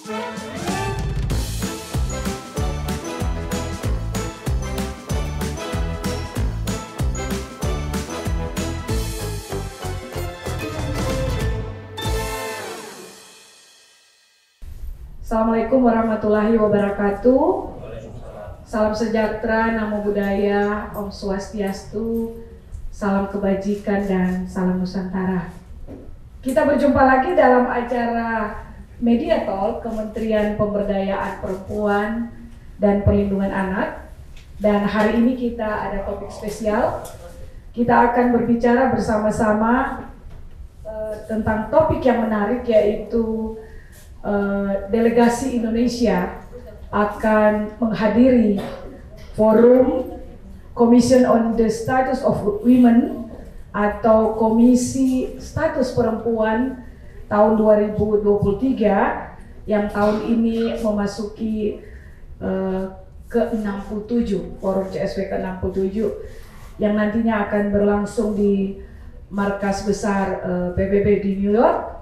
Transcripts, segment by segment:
Assalamualaikum warahmatullahi wabarakatuh. Salam sejahtera, namo buddhaya, Om Swastiastu, salam kebajikan dan salam Nusantara. Kita berjumpa lagi dalam acara Media Talk Kementerian Pemberdayaan Perempuan dan Perlindungan Anak. Dan hari ini kita ada topik spesial. Kita akan berbicara bersama-sama tentang topik yang menarik, yaitu delegasi Indonesia akan menghadiri forum Commission on the Status of Women atau Komisi Status Perempuan tahun 2023 yang tahun ini memasuki ke-67, forum CSW ke-67 yang nantinya akan berlangsung di markas besar PBB di New York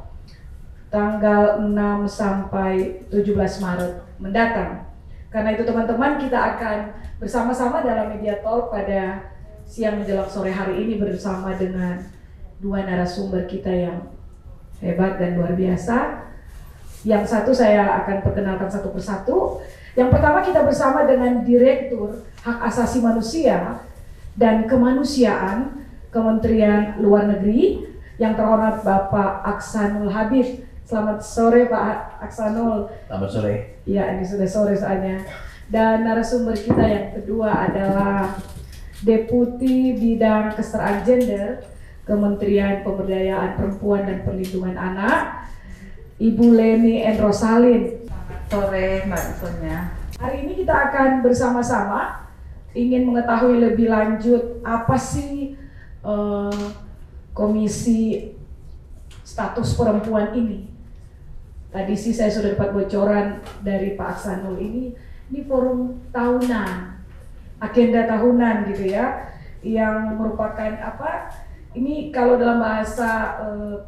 tanggal 6 sampai 17 Maret mendatang. Karena itu teman-teman, kita akan bersama-sama dalam Media Talk pada siang menjelang sore hari ini bersama dengan dua narasumber kita yang hebat dan luar biasa. Yang satu saya akan perkenalkan satu persatu. Yang pertama kita bersama dengan Direktur Hak Asasi Manusia dan Kemanusiaan Kementerian Luar Negeri yang terhormat Bapak Aksanul Habib. Selamat sore Pak Aksanul. Selamat sore. Ya, ini sudah sore soalnya. Dan narasumber kita yang kedua adalah Deputi Bidang Kesetaraan Gender Kementerian Pemberdayaan Perempuan dan Perlindungan Anak, Ibu Leni Endrosalin. Selamat sore Mbak Sonia. Hari ini kita akan bersama-sama ingin mengetahui lebih lanjut apa sih Komisi Status Perempuan ini. Tadi sih saya sudah dapat bocoran dari Pak Aksanul, ini forum tahunan, agenda tahunan gitu ya, yang merupakan apa? Ini kalau dalam bahasa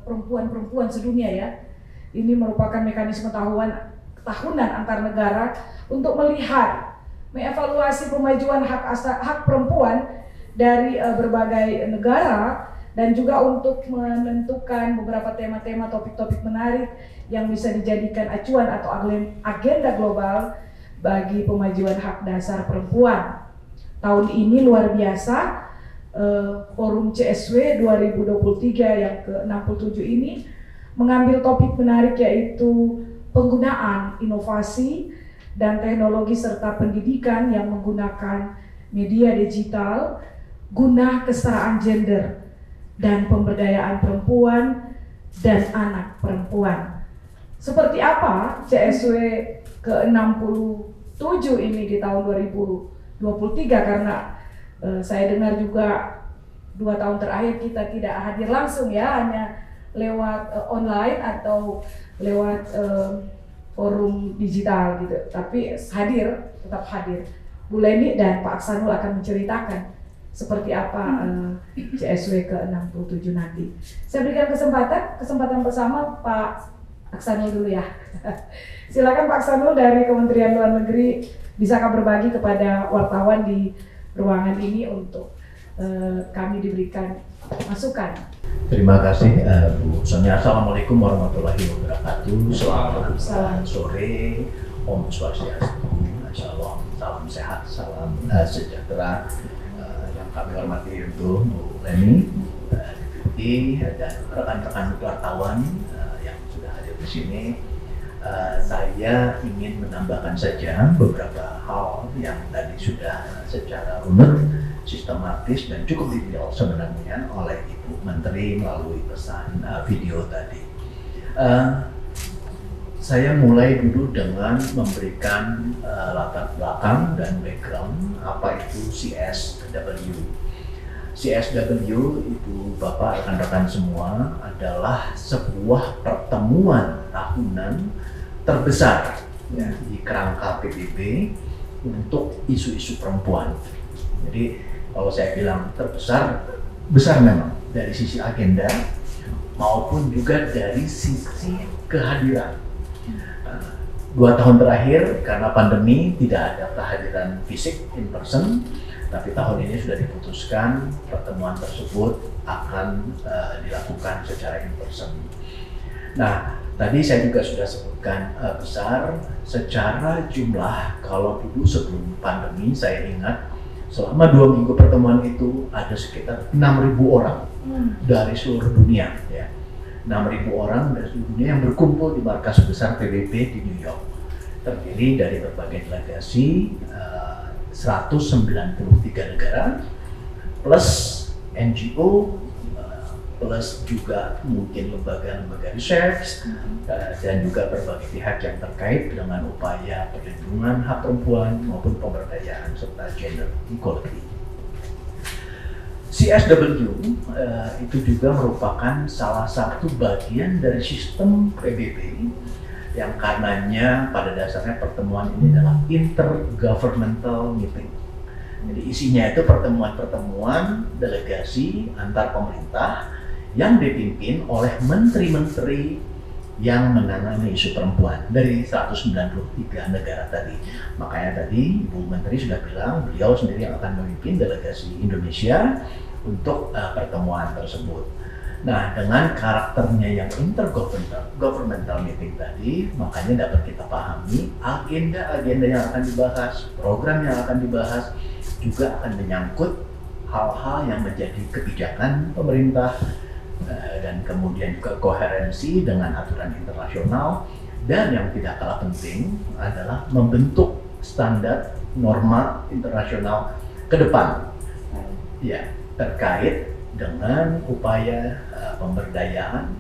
perempuan-perempuan sedunia ya, ini merupakan mekanisme tahunan antar negara untuk melihat, mengevaluasi pemajuan hak perempuan dari berbagai negara, dan juga untuk menentukan beberapa tema-tema, topik-topik menarik yang bisa dijadikan acuan atau agenda global bagi pemajuan hak dasar perempuan. Tahun ini luar biasa, Forum CSW 2023 yang ke-67 ini mengambil topik menarik, yaitu penggunaan inovasi dan teknologi serta pendidikan yang menggunakan media digital guna kesetaraan gender dan pemberdayaan perempuan dan anak perempuan. Seperti apa CSW ke-67 ini di tahun 2023, karena saya dengar juga 2 tahun terakhir kita tidak hadir langsung ya, hanya lewat online atau lewat forum digital gitu, tapi tetap hadir. Bu Leni dan Pak Aksanul akan menceritakan seperti apa CSW ke-67 nanti. Saya berikan kesempatan bersama Pak Aksanul dulu ya. Silakan Pak Aksanul dari Kementerian Luar Negeri, bisakah berbagi kepada wartawan di ruangan ini untuk kami diberikan masukan. Terima kasih Bu Sonia. Assalamualaikum warahmatullahi wabarakatuh. Selamat sore, Om Swastiastu. Insyaallah, salam sehat, salam sejahtera. Yang kami hormati untuk Bu Leni, Deputi, dan rekan-rekan wartawan yang sudah hadir di sini. Saya ingin menambahkan saja beberapa hal yang tadi sudah secara runut, sistematis dan cukup detail sebenarnya oleh Ibu Menteri melalui pesan video tadi. Saya mulai dulu dengan memberikan latar belakang dan background apa itu CSW. CSW, Ibu Bapak, rekan-rekan semua, adalah sebuah pertemuan tahunan terbesar ya, di kerangka PBB untuk isu-isu perempuan. Jadi kalau saya bilang terbesar, besar memang dari sisi agenda maupun juga dari sisi kehadiran. 2 tahun terakhir karena pandemi tidak ada kehadiran fisik in person, tapi tahun ini sudah diputuskan pertemuan tersebut akan dilakukan secara in person. Nah, tadi saya juga sudah sebutkan besar secara jumlah. Kalau dulu sebelum pandemi saya ingat selama 2 minggu pertemuan itu ada sekitar 6.000 orang dari seluruh dunia, ya. 6.000 orang dari seluruh dunia yang berkumpul di markas besar PBB di New York, terdiri dari berbagai delegasi 193 negara plus NGO plus juga mungkin lembaga-lembaga research dan juga berbagai pihak yang terkait dengan upaya perlindungan hak perempuan maupun pemberdayaan serta gender equality. CSW itu juga merupakan salah satu bagian dari sistem PBB yang karenanya pada dasarnya pertemuan ini adalah intergovernmental meeting. Jadi isinya itu pertemuan-pertemuan delegasi antar pemerintah yang dipimpin oleh menteri-menteri yang menangani isu perempuan dari 193 negara tadi. Makanya tadi Ibu Menteri sudah bilang beliau sendiri yang akan memimpin delegasi Indonesia untuk pertemuan tersebut. Nah, dengan karakternya yang intergovernmental meeting tadi, makanya dapat kita pahami agenda-agenda yang akan dibahas, program yang akan dibahas juga akan menyangkut hal-hal yang menjadi kebijakan pemerintah dan kemudian juga koherensi dengan aturan internasional, dan yang tidak kalah penting adalah membentuk standar norma internasional ke depan ya terkait dengan upaya pemberdayaan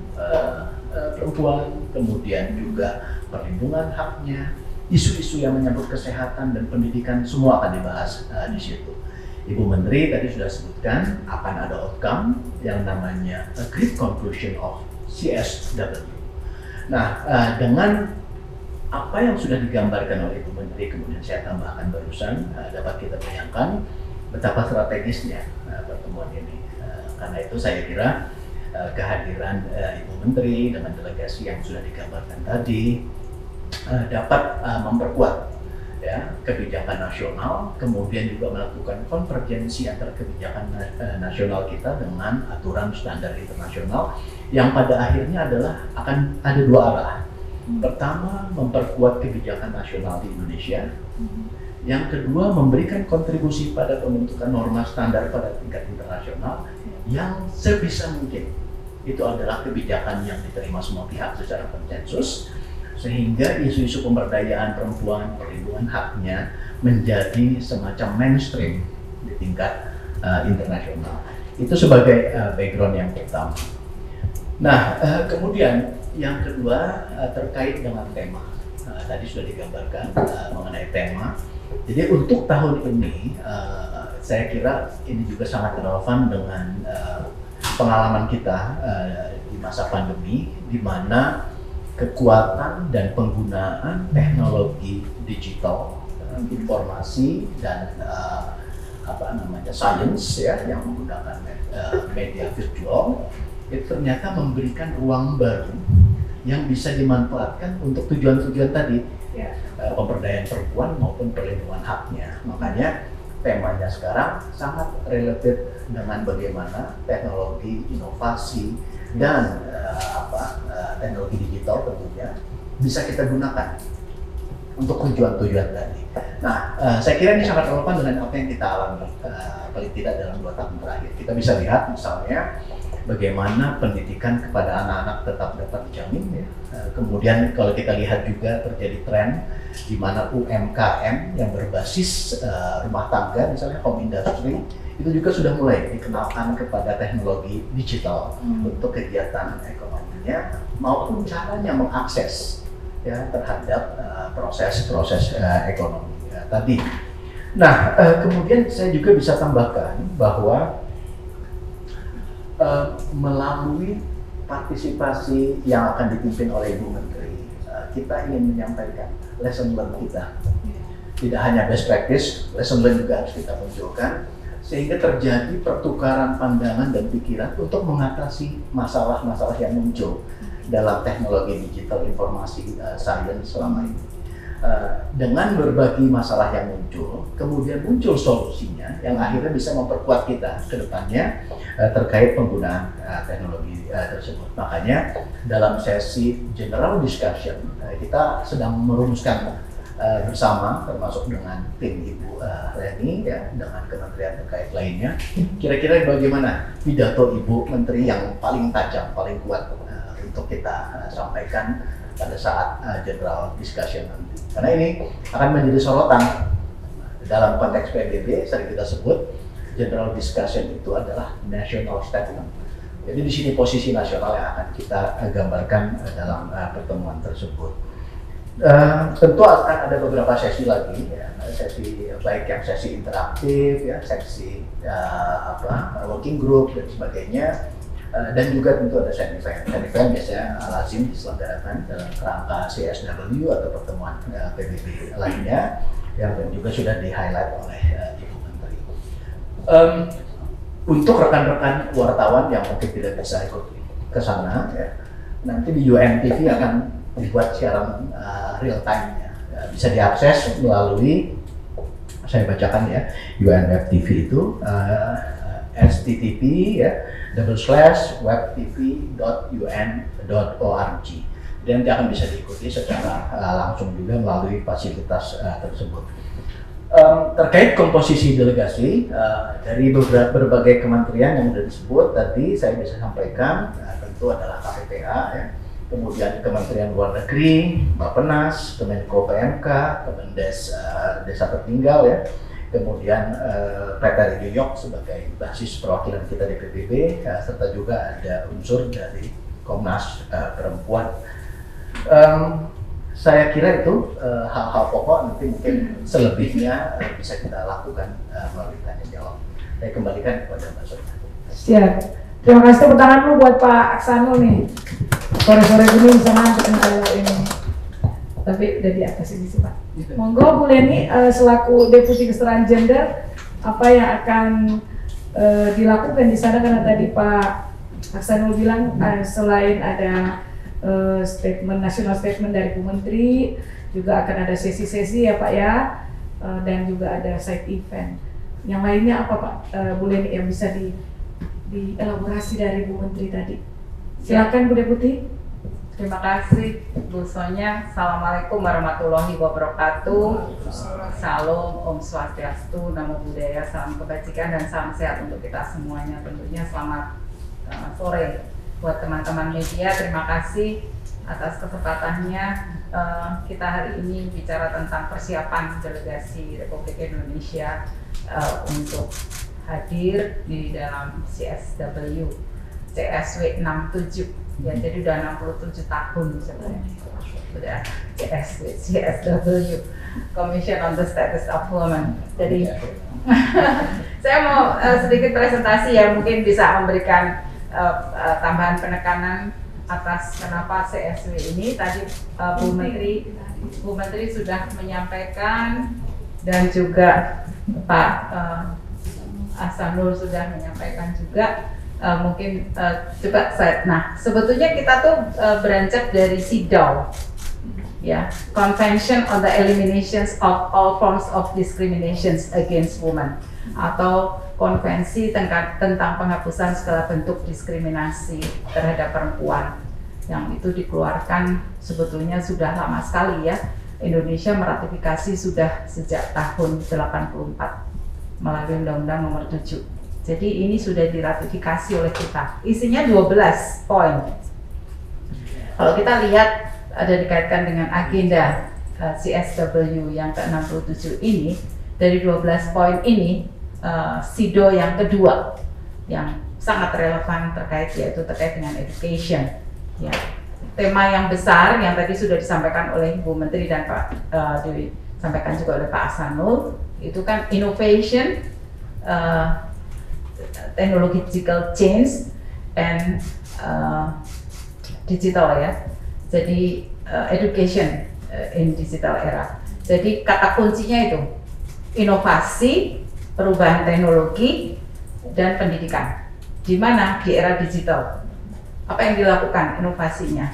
perempuan, kemudian juga perlindungan haknya, isu-isu yang menyangkut kesehatan dan pendidikan, semua akan dibahas di situ. Ibu Menteri tadi sudah sebutkan akan ada outcome yang namanya Agreed Conclusion of CSW. Nah, dengan apa yang sudah digambarkan oleh Ibu Menteri, kemudian saya tambahkan barusan, dapat kita bayangkan betapa strategisnya pertemuan ini. Karena itu saya kira kehadiran Ibu Menteri dengan delegasi yang sudah digambarkan tadi dapat memperkuat ya kebijakan nasional, kemudian juga melakukan konvergensi antara kebijakan nasional kita dengan aturan standar internasional yang pada akhirnya adalah akan ada 2 arah. Pertama, memperkuat kebijakan nasional di Indonesia. Yang kedua, memberikan kontribusi pada pembentukan norma standar pada tingkat internasional yang sebisa mungkin itu adalah kebijakan yang diterima semua pihak secara konsensus, sehingga isu-isu pemberdayaan perempuan, perlindungan haknya menjadi semacam mainstream di tingkat internasional. Itu sebagai background yang pertama. Nah, kemudian yang kedua terkait dengan tema. Tadi sudah digambarkan mengenai tema. Jadi untuk tahun ini, saya kira ini juga sangat relevan dengan pengalaman kita di masa pandemi, di mana kekuatan dan penggunaan teknologi digital, informasi dan science ya yang menggunakan media virtual itu ternyata memberikan ruang baru yang bisa dimanfaatkan untuk tujuan-tujuan tadi, pemberdayaan perempuan maupun perlindungan haknya. Makanya temanya sekarang sangat related dengan bagaimana teknologi, inovasi dan teknologi digital tentunya bisa kita gunakan untuk tujuan-tujuan tadi. Nah, saya kira ini sangat relevan dengan apa yang kita alami paling tidak dalam 2 tahun terakhir. Kita bisa lihat misalnya bagaimana pendidikan kepada anak-anak tetap dapat dijamin ya. Kemudian kalau kita lihat juga terjadi tren di mana UMKM yang berbasis rumah tangga, misalnya home industry, itu juga sudah mulai dikenalkan kepada teknologi digital untuk kegiatan ekonominya maupun caranya mengakses ya terhadap proses-proses ekonomi tadi. Nah, kemudian saya juga bisa tambahkan bahwa melalui partisipasi yang akan dipimpin oleh Ibu Menteri, kita ingin menyampaikan lesson learned kita. Tidak hanya best practice, lesson learned juga harus kita munculkan, sehingga terjadi pertukaran pandangan dan pikiran untuk mengatasi masalah-masalah yang muncul dalam teknologi digital informasi science selama ini. dengan berbagi masalah yang muncul, kemudian muncul solusinya yang akhirnya bisa memperkuat kita ke depannya terkait penggunaan teknologi tersebut. Makanya dalam sesi general discussion kita sedang merumuskan bersama, termasuk dengan tim Ibu Leni ya, dengan kementerian terkait lainnya, kira-kira bagaimana pidato Ibu Menteri yang paling tajam, paling kuat untuk kita sampaikan pada saat general discussion nanti. Karena ini akan menjadi sorotan dalam konteks PBB. Sering kita sebut general discussion itu adalah national statement. Jadi di sini posisi nasional yang akan kita gambarkan dalam pertemuan tersebut. Tentu akan ada beberapa sesi lagi, ya, sesi baik yang sesi interaktif, ya, sesi working group dan sebagainya. Dan juga tentu ada side event. Side event biasanya lazim diselenggarakan dalam kerangka CSW atau pertemuan PBB lainnya, yang juga sudah di-highlight oleh Ibu Menteri. Untuk rekan-rekan wartawan yang mungkin tidak bisa ikut ke sana, ya, nanti di UNTV akan dibuat siaran real time-nya. Bisa diakses melalui, saya bacakan ya, UNFTV itu http ya /webtv.un.org. Dan nanti akan bisa diikuti secara langsung juga melalui fasilitas tersebut. Terkait komposisi delegasi dari berbagai kementerian yang sudah disebut tadi, saya bisa sampaikan tentu adalah KPPA, ya, kemudian Kementerian Luar Negeri, Bappenas, Kemenko PMK, Kemendes Desa Tertinggal, ya, kemudian PT New York sebagai basis perwakilan kita di PBB, serta juga ada unsur dari Komnas Perempuan. Saya kira itu hal-hal pokok, nanti mungkin selebihnya bisa kita lakukan melalui tanya jawab. Saya kembalikan kepada Mbak Sonia. Siap. Terima kasih, tepuk tangan dulu buat Pak Aksanul nih. Sore-sore gini bisa ngantuk kalau ini. Tapi udah di atas ini sih Pak. Monggo Bu Leni selaku Deputi Kesetaraan Gender, apa yang akan dilakukan di sana, karena tadi Pak Aksanul bilang selain ada national statement dari Bu Menteri, juga akan ada sesi-sesi ya Pak ya, dan juga ada side event. Yang lainnya apa Pak Bu Leni yang bisa dielaborasi dari Bu Menteri tadi? Silakan Bu Deputi. Terima kasih Bu Sonia. Assalamualaikum warahmatullahi wabarakatuh. Salam, Om Swastiastu, Namo Buddhaya, salam kebajikan dan salam sehat untuk kita semuanya. Tentunya selamat sore buat teman-teman media. Terima kasih atas kesempatannya. Kita hari ini bicara tentang persiapan delegasi Republik Indonesia untuk hadir di dalam CSW 67. Ya, jadi udah 67 tahun sebenarnya. Udah CSW, Commission on the Status of Women. Jadi saya mau sedikit presentasi ya, mungkin bisa memberikan tambahan penekanan atas kenapa CSW ini. Tadi Bu Menteri sudah menyampaikan, dan juga Pak Aksanul sudah menyampaikan juga. Mungkin coba saya. Nah, sebetulnya kita tuh beranjak dari CEDAW, ya, Convention on the Elimination of All Forms of Discrimination Against Women, atau konvensi tentang penghapusan segala bentuk diskriminasi terhadap perempuan, yang itu dikeluarkan sebetulnya sudah lama sekali ya. Indonesia meratifikasi sudah sejak tahun 84 melalui Undang-Undang Nomor 7. Jadi ini sudah diratifikasi oleh kita. Isinya 12 poin. Kalau kita lihat ada dikaitkan dengan agenda CSW yang ke-67 ini, dari 12 poin ini, SIDO yang kedua yang sangat relevan yaitu terkait dengan education. Ya. Tema yang besar yang tadi sudah disampaikan oleh Bu Menteri dan disampaikan juga oleh Pak Aksanul, itu kan innovation, technological change, and digital ya. Jadi education in digital era. Jadi kata kuncinya itu inovasi, perubahan teknologi, dan pendidikan. Di mana? Di era digital. Apa yang dilakukan inovasinya?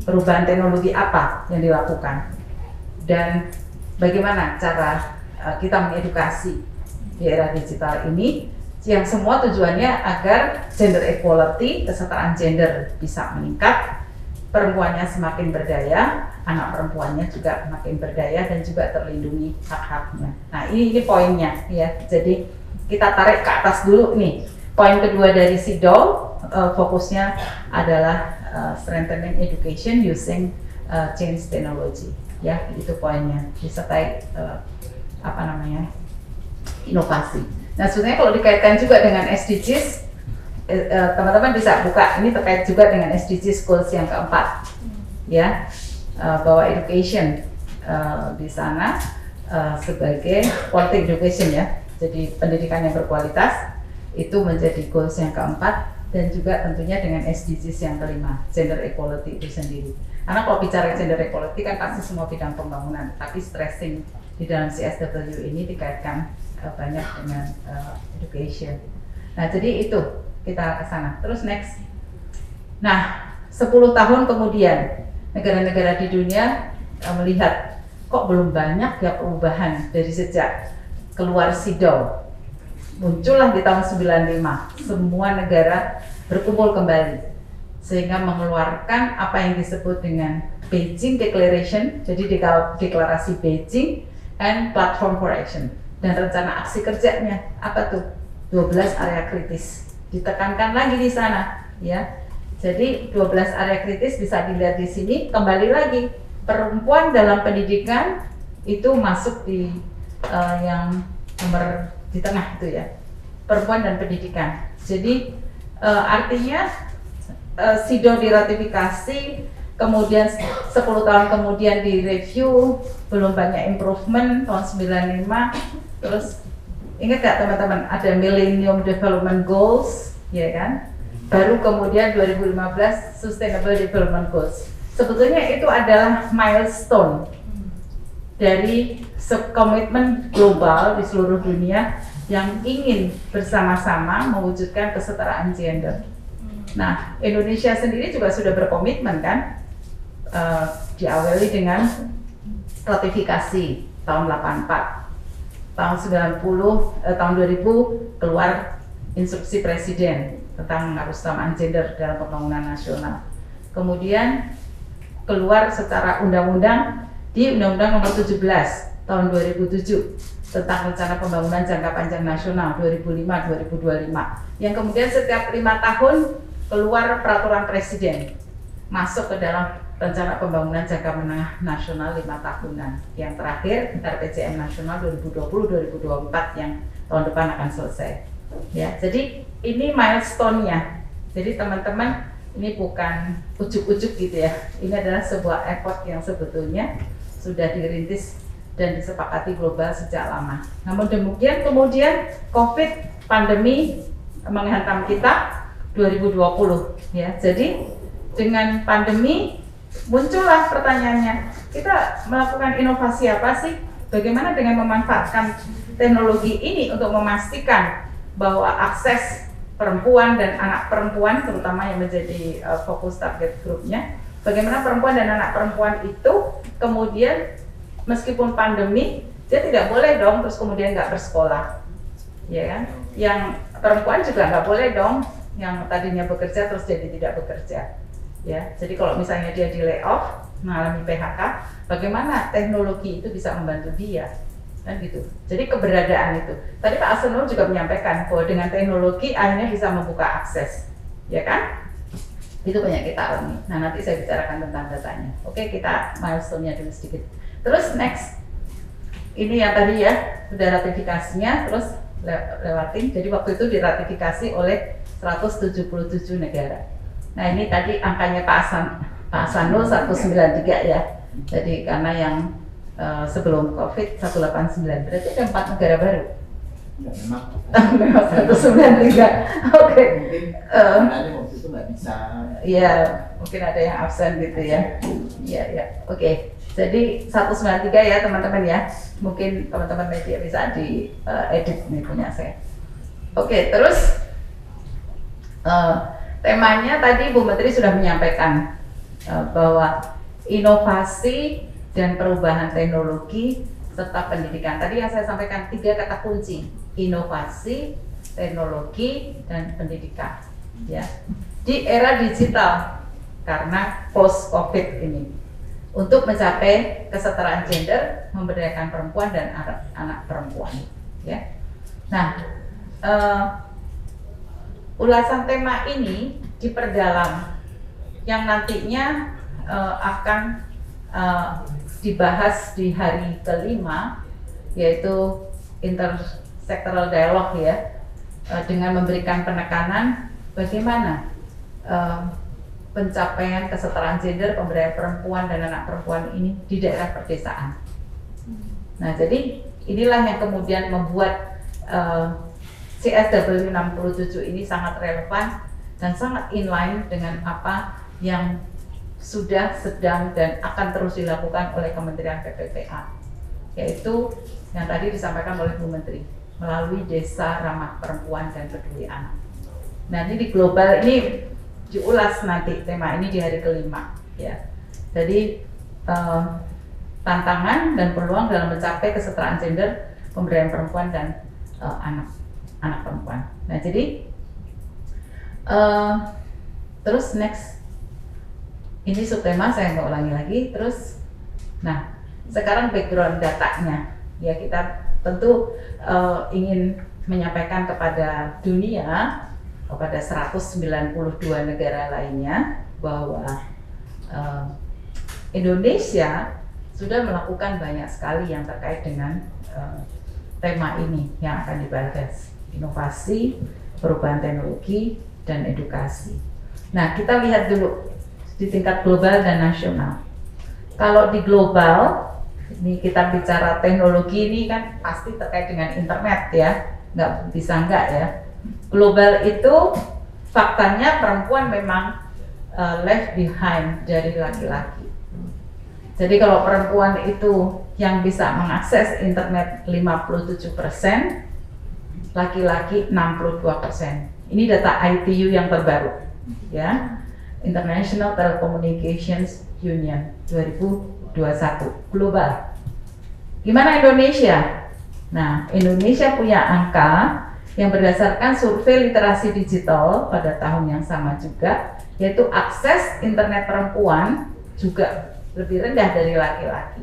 Perubahan teknologi apa yang dilakukan? dan bagaimana cara kita mengedukasi di era digital ini, yang semua tujuannya agar gender equality, kesetaraan gender bisa meningkat, perempuannya semakin berdaya, anak perempuannya juga makin berdaya dan juga terlindungi hak-haknya. Nah ini poinnya ya. Jadi kita tarik ke atas dulu nih. Poin kedua dari CIDOL fokusnya adalah strengthening education using change technology. Ya itu poinnya. Disertai inovasi. Nah sebenarnya kalau dikaitkan juga dengan SDGs, teman-teman bisa buka, ini terkait juga dengan SDGs goals yang keempat, ya, bahwa education di sana sebagai quality education ya, jadi pendidikan yang berkualitas itu menjadi goals yang keempat, dan juga tentunya dengan SDGs yang kelima, gender equality itu sendiri. Karena kalau bicara gender equality kan pasti semua bidang pembangunan, tapi stressing di dalam CSW ini dikaitkan banyak dengan education. Nah jadi itu kita ke sana. Terus next. Nah 10 tahun kemudian negara-negara di dunia melihat kok belum banyak ya perubahan dari sejak keluar CIDOL. Muncullah di tahun 95 semua negara berkumpul kembali sehingga mengeluarkan apa yang disebut dengan Beijing Declaration, jadi deklarasi Beijing and Platform for Action. Dan rencana aksi kerjanya apa tuh? 12 area kritis. Ditekankan lagi di sana, ya. Jadi 12 area kritis bisa dilihat di sini. Kembali lagi, perempuan dalam pendidikan itu masuk di yang nomor di tengah itu ya. Perempuan dan pendidikan. Jadi artinya CIDOL diratifikasi, kemudian 10 tahun kemudian direview, belum banyak improvement tahun 95. Terus ingat gak teman-teman, ada Millennium Development Goals, ya kan? Baru kemudian 2015 Sustainable Development Goals. Sebetulnya itu adalah milestone dari komitmen global di seluruh dunia yang ingin bersama-sama mewujudkan kesetaraan gender. Nah, Indonesia sendiri juga sudah berkomitmen kan, diawali dengan ratifikasi tahun 84. Tahun 2000 keluar instruksi presiden tentang kesetaraan gender dalam pembangunan nasional. Kemudian keluar secara undang-undang di Undang-Undang Nomor 17 tahun 2007 tentang rencana pembangunan jangka panjang nasional 2005-2025, yang kemudian setiap 5 tahun keluar peraturan presiden masuk ke dalam rencana pembangunan jangka menengah nasional 5 tahunan. Yang terakhir RPJM nasional 2020-2024 yang tahun depan akan selesai. Ya, jadi ini milestone-nya. Jadi teman-teman, ini bukan ujuk-ujuk gitu ya. Ini adalah sebuah effort yang sebetulnya sudah dirintis dan disepakati global sejak lama. Namun demikian kemudian COVID pandemi menghantam kita 2020 ya. Jadi dengan pandemi muncullah pertanyaannya, kita melakukan inovasi apa sih? Bagaimana dengan memanfaatkan teknologi ini untuk memastikan bahwa akses perempuan dan anak perempuan, terutama yang menjadi fokus target grupnya, bagaimana perempuan dan anak perempuan itu kemudian meskipun pandemi, dia tidak boleh dong terus kemudian nggak bersekolah, ya kan? Yang perempuan juga nggak boleh dong yang tadinya bekerja terus jadi tidak bekerja. Ya, jadi kalau misalnya dia di layoff, mengalami PHK, bagaimana teknologi itu bisa membantu dia, kan gitu. Jadi keberadaan itu. Tadi Pak Arsenal juga menyampaikan bahwa dengan teknologi akhirnya bisa membuka akses, ya kan? Itu banyak kita alami. Nah nanti saya bicarakan tentang datanya. Oke, kita milestone-nya dulu sedikit. Terus next, ini yang tadi ya sudah ratifikasinya, terus lewatin. Jadi waktu itu diratifikasi oleh 177 negara. Nah ini tadi angkanya Pak Hasanul 193 ya. Jadi karena yang sebelum COVID 189, berarti ada 4 negara baru. Ya, memang 193. Oke. Mungkin waktu itu nggak bisa. Iya, mungkin ada yang absen gitu ya. Iya ya. Oke. Jadi 193 ya teman-teman ya. Mungkin teman-teman media bisa diedit nih punya saya. Oke, terus temanya tadi Bu Menteri sudah menyampaikan bahwa inovasi dan perubahan teknologi serta pendidikan. Tadi yang saya sampaikan 3 kata kunci: inovasi, teknologi, dan pendidikan. Ya, di era digital karena post COVID ini, untuk mencapai kesetaraan gender, memberdayakan perempuan dan anak perempuan. Ya, nah, ulasan tema ini diperdalam, yang nantinya akan dibahas di hari kelima, yaitu intersektoral dialog ya, dengan memberikan penekanan bagaimana pencapaian kesetaraan gender, pemberdayaan perempuan dan anak perempuan ini di daerah pedesaan. Nah, jadi inilah yang kemudian membuat CSW 67 ini sangat relevan dan sangat inline dengan apa yang sudah, sedang, dan akan terus dilakukan oleh Kementerian PPPA, yaitu yang tadi disampaikan oleh Bu Menteri melalui Desa Ramah Perempuan dan Peduli Anak. Nah, ini di global ini diulas nanti tema ini di hari kelima ya. Jadi tantangan dan peluang dalam mencapai kesetaraan gender, pemberdayaan perempuan dan anak perempuan. Nah, jadi terus next, ini subtema saya nggak ulangi lagi. Terus, nah sekarang background datanya ya, kita tentu ingin menyampaikan kepada dunia, kepada 192 negara lainnya bahwa Indonesia sudah melakukan banyak sekali yang terkait dengan tema ini yang akan dibahas: inovasi, perubahan teknologi, dan edukasi. Nah, kita lihat dulu di tingkat global dan nasional. Kalau di global, ini kita bicara teknologi ini kan pasti terkait dengan internet ya, nggak bisa enggak ya. Global itu faktanya perempuan memang left behind dari laki-laki. Jadi kalau perempuan itu yang bisa mengakses internet 57%, laki-laki 62%. Ini data ITU yang terbaru ya, International Telecommunications Union 2021 global. Gimana Indonesia? Nah, Indonesia punya angka yang berdasarkan survei literasi digital pada tahun yang sama juga, yaitu akses internet perempuan juga lebih rendah dari laki-laki.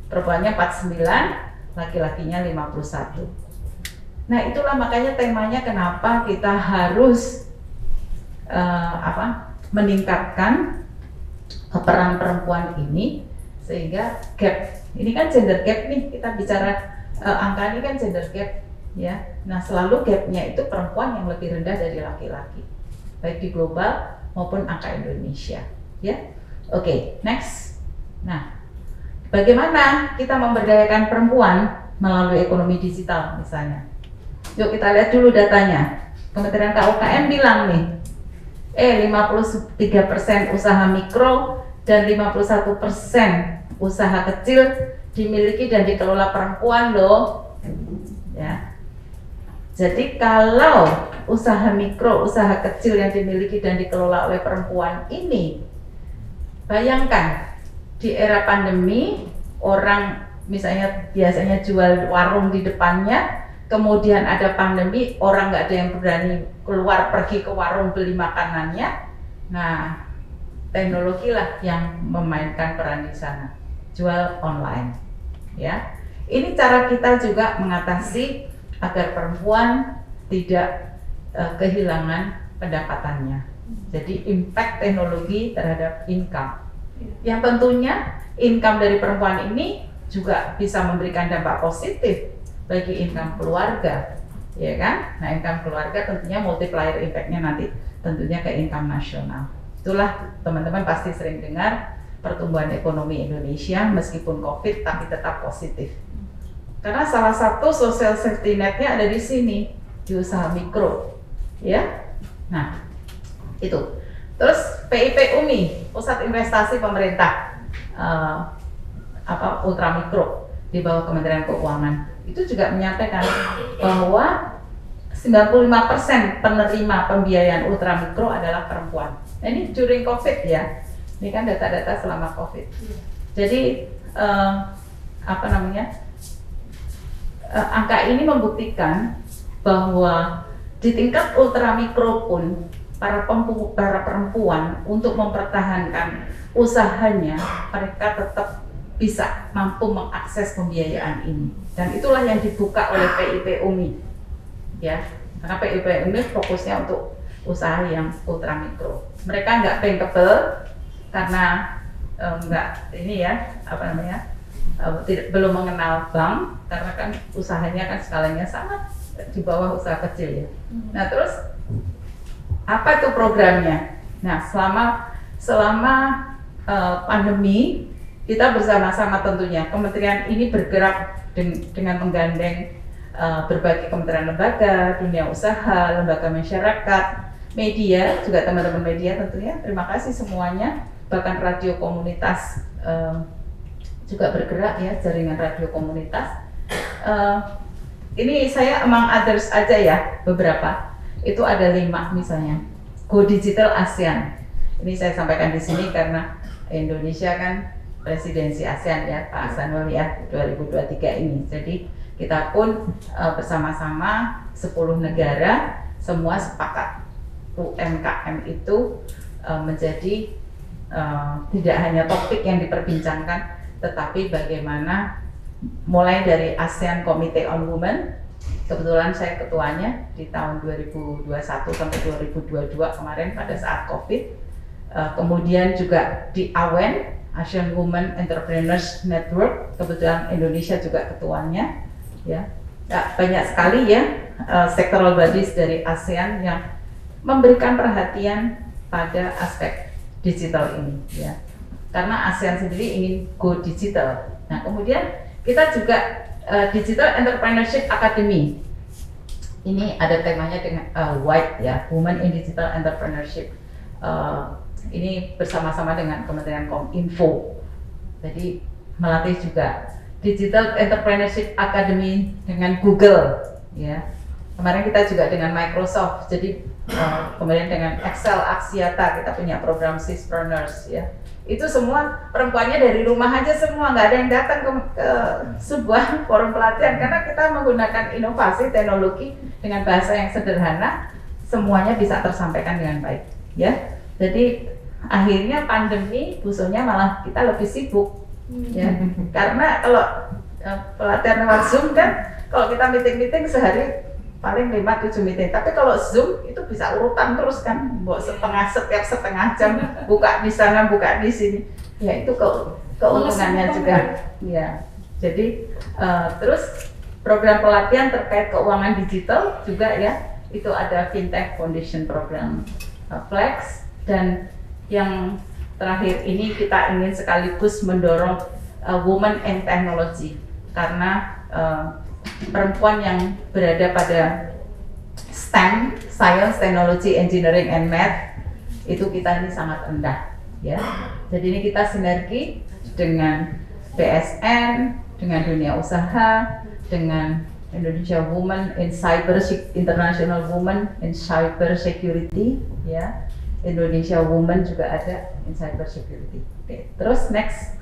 Perempuannya 49, laki-lakinya 51. Nah, itulah makanya temanya kenapa kita harus meningkatkan peran perempuan ini, sehingga gap, ini kan gender gap nih, kita bicara angka ini kan gender gap ya. Nah, selalu gapnya itu perempuan yang lebih rendah dari laki-laki, baik di global maupun angka Indonesia ya. Oke, next. Nah, bagaimana kita memberdayakan perempuan melalui ekonomi digital misalnya? Yuk kita lihat dulu datanya. Kementerian KUKM bilang nih, 53% usaha mikro dan 51% usaha kecil dimiliki dan dikelola perempuan loh. Ya. Jadi kalau usaha mikro, usaha kecil yang dimiliki dan dikelola oleh perempuan ini, bayangkan di era pandemi, orang misalnya biasanya jual warung di depannya, kemudian ada pandemi, orang nggak ada yang berani keluar pergi ke warung beli makanannya. Nah, teknologi lah yang memainkan peran di sana, jual online ya. Ini cara kita juga mengatasi agar perempuan tidak kehilangan pendapatannya. Jadi impact teknologi terhadap income, yang tentunya income dari perempuan ini juga bisa memberikan dampak positif bagi income keluarga, ya kan? Nah, income keluarga tentunya multiplier impact-nya nanti tentunya ke income nasional. Itulah teman-teman pasti sering dengar pertumbuhan ekonomi Indonesia meskipun COVID tapi tetap positif. Karena salah satu social safety net-nya ada di sini, di usaha mikro, ya. Nah, itu. Terus PIP UMI, Pusat Investasi Pemerintah, ultramikro di bawah Kementerian Keuangan, itu juga menyampaikan bahwa 95% penerima pembiayaan ultramikro adalah perempuan. Nah, ini during COVID ya, ini kan data-data selama COVID. Jadi apa namanya, angka ini membuktikan bahwa di tingkat ultramikro pun para perempuan untuk mempertahankan usahanya, mereka tetap bisa mampu mengakses pembiayaan ini, dan itulah yang dibuka oleh PIP UMI, ya, karena PIP UMI fokusnya untuk usaha yang ultramikro. Mereka nggak bankable karena nggak ini ya, apa namanya, belum mengenal bank, karena kan usahanya kan skalanya sangat di bawah usaha kecil ya. Nah terus apa itu programnya? Nah selama pandemi kita bersama-sama tentunya kementerian ini bergerak dengan menggandeng berbagai kementerian lembaga, dunia usaha, lembaga masyarakat, media, juga teman-teman media tentunya. Terima kasih semuanya. Bahkan radio komunitas juga bergerak ya, jaringan radio komunitas. Ini saya among others aja ya, beberapa. Itu ada 5 misalnya. Go Digital ASEAN. Ini saya sampaikan di sini karena Indonesia kan presidensi ASEAN ya, Pak Aksanul ya, 2023 ini. Jadi kita pun bersama-sama 10 negara semua sepakat UMKM itu menjadi tidak hanya topik yang diperbincangkan, tetapi bagaimana mulai dari ASEAN Committee on Women, kebetulan saya ketuanya di tahun 2021 sampai 2022 kemarin pada saat COVID, kemudian juga di AWEN, Asian Women Entrepreneurs Network, kebetulan Indonesia juga ketuanya, ya. Banyak sekali ya sectoral bodies dari ASEAN yang memberikan perhatian pada aspek digital ini, ya. Karena ASEAN sendiri ingin go digital. Nah, kemudian kita juga Digital Entrepreneurship Academy. Ini ada temanya dengan WIDE ya, Women in Digital Entrepreneurship. Ini bersama-sama dengan Kementerian Kominfo. Jadi melatih juga Digital Entrepreneurship Academy dengan Google, ya. Kemarin kita juga dengan Microsoft. Jadi kemudian dengan Excel Axiata kita punya program Sispreneurs, ya. Itu semua perempuannya dari rumah aja semua, nggak ada yang datang ke sebuah forum pelatihan karena kita menggunakan inovasi teknologi dengan bahasa yang sederhana, semuanya bisa tersampaikan dengan baik, ya. Jadi akhirnya pandemi busunya malah kita lebih sibuk, ya. Karena kalau pelatihan lewat Zoom kan, kalau kita meeting sehari paling 5-7 meeting, tapi kalau Zoom itu bisa urutan terus kan, buat setiap setengah jam buka di sana, buka di sini, ya itu keuntungannya juga, ya. Jadi terus program pelatihan terkait keuangan digital juga ya, itu ada Fintech Foundation Program Flex, dan yang terakhir ini kita ingin sekaligus mendorong Women in Technology karena perempuan yang berada pada STEM, Science, Technology, Engineering, and Math, itu kita ini sangat rendah, ya. Jadi ini kita sinergi dengan BSN, dengan dunia usaha, dengan Indonesia Women in International Women in Cyber Security, ya. Indonesia Women juga ada in Cyber Security. Oke, terus next,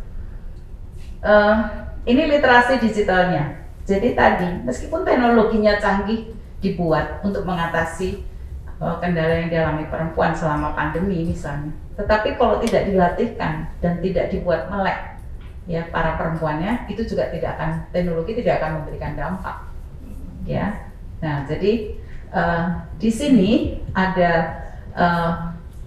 ini literasi digitalnya. Jadi tadi, meskipun teknologinya canggih dibuat untuk mengatasi kendala yang dialami perempuan selama pandemi misalnya, tetapi kalau tidak dilatihkan dan tidak dibuat melek, ya, para perempuannya, itu juga teknologi tidak akan memberikan dampak, ya. Nah, jadi di sini ada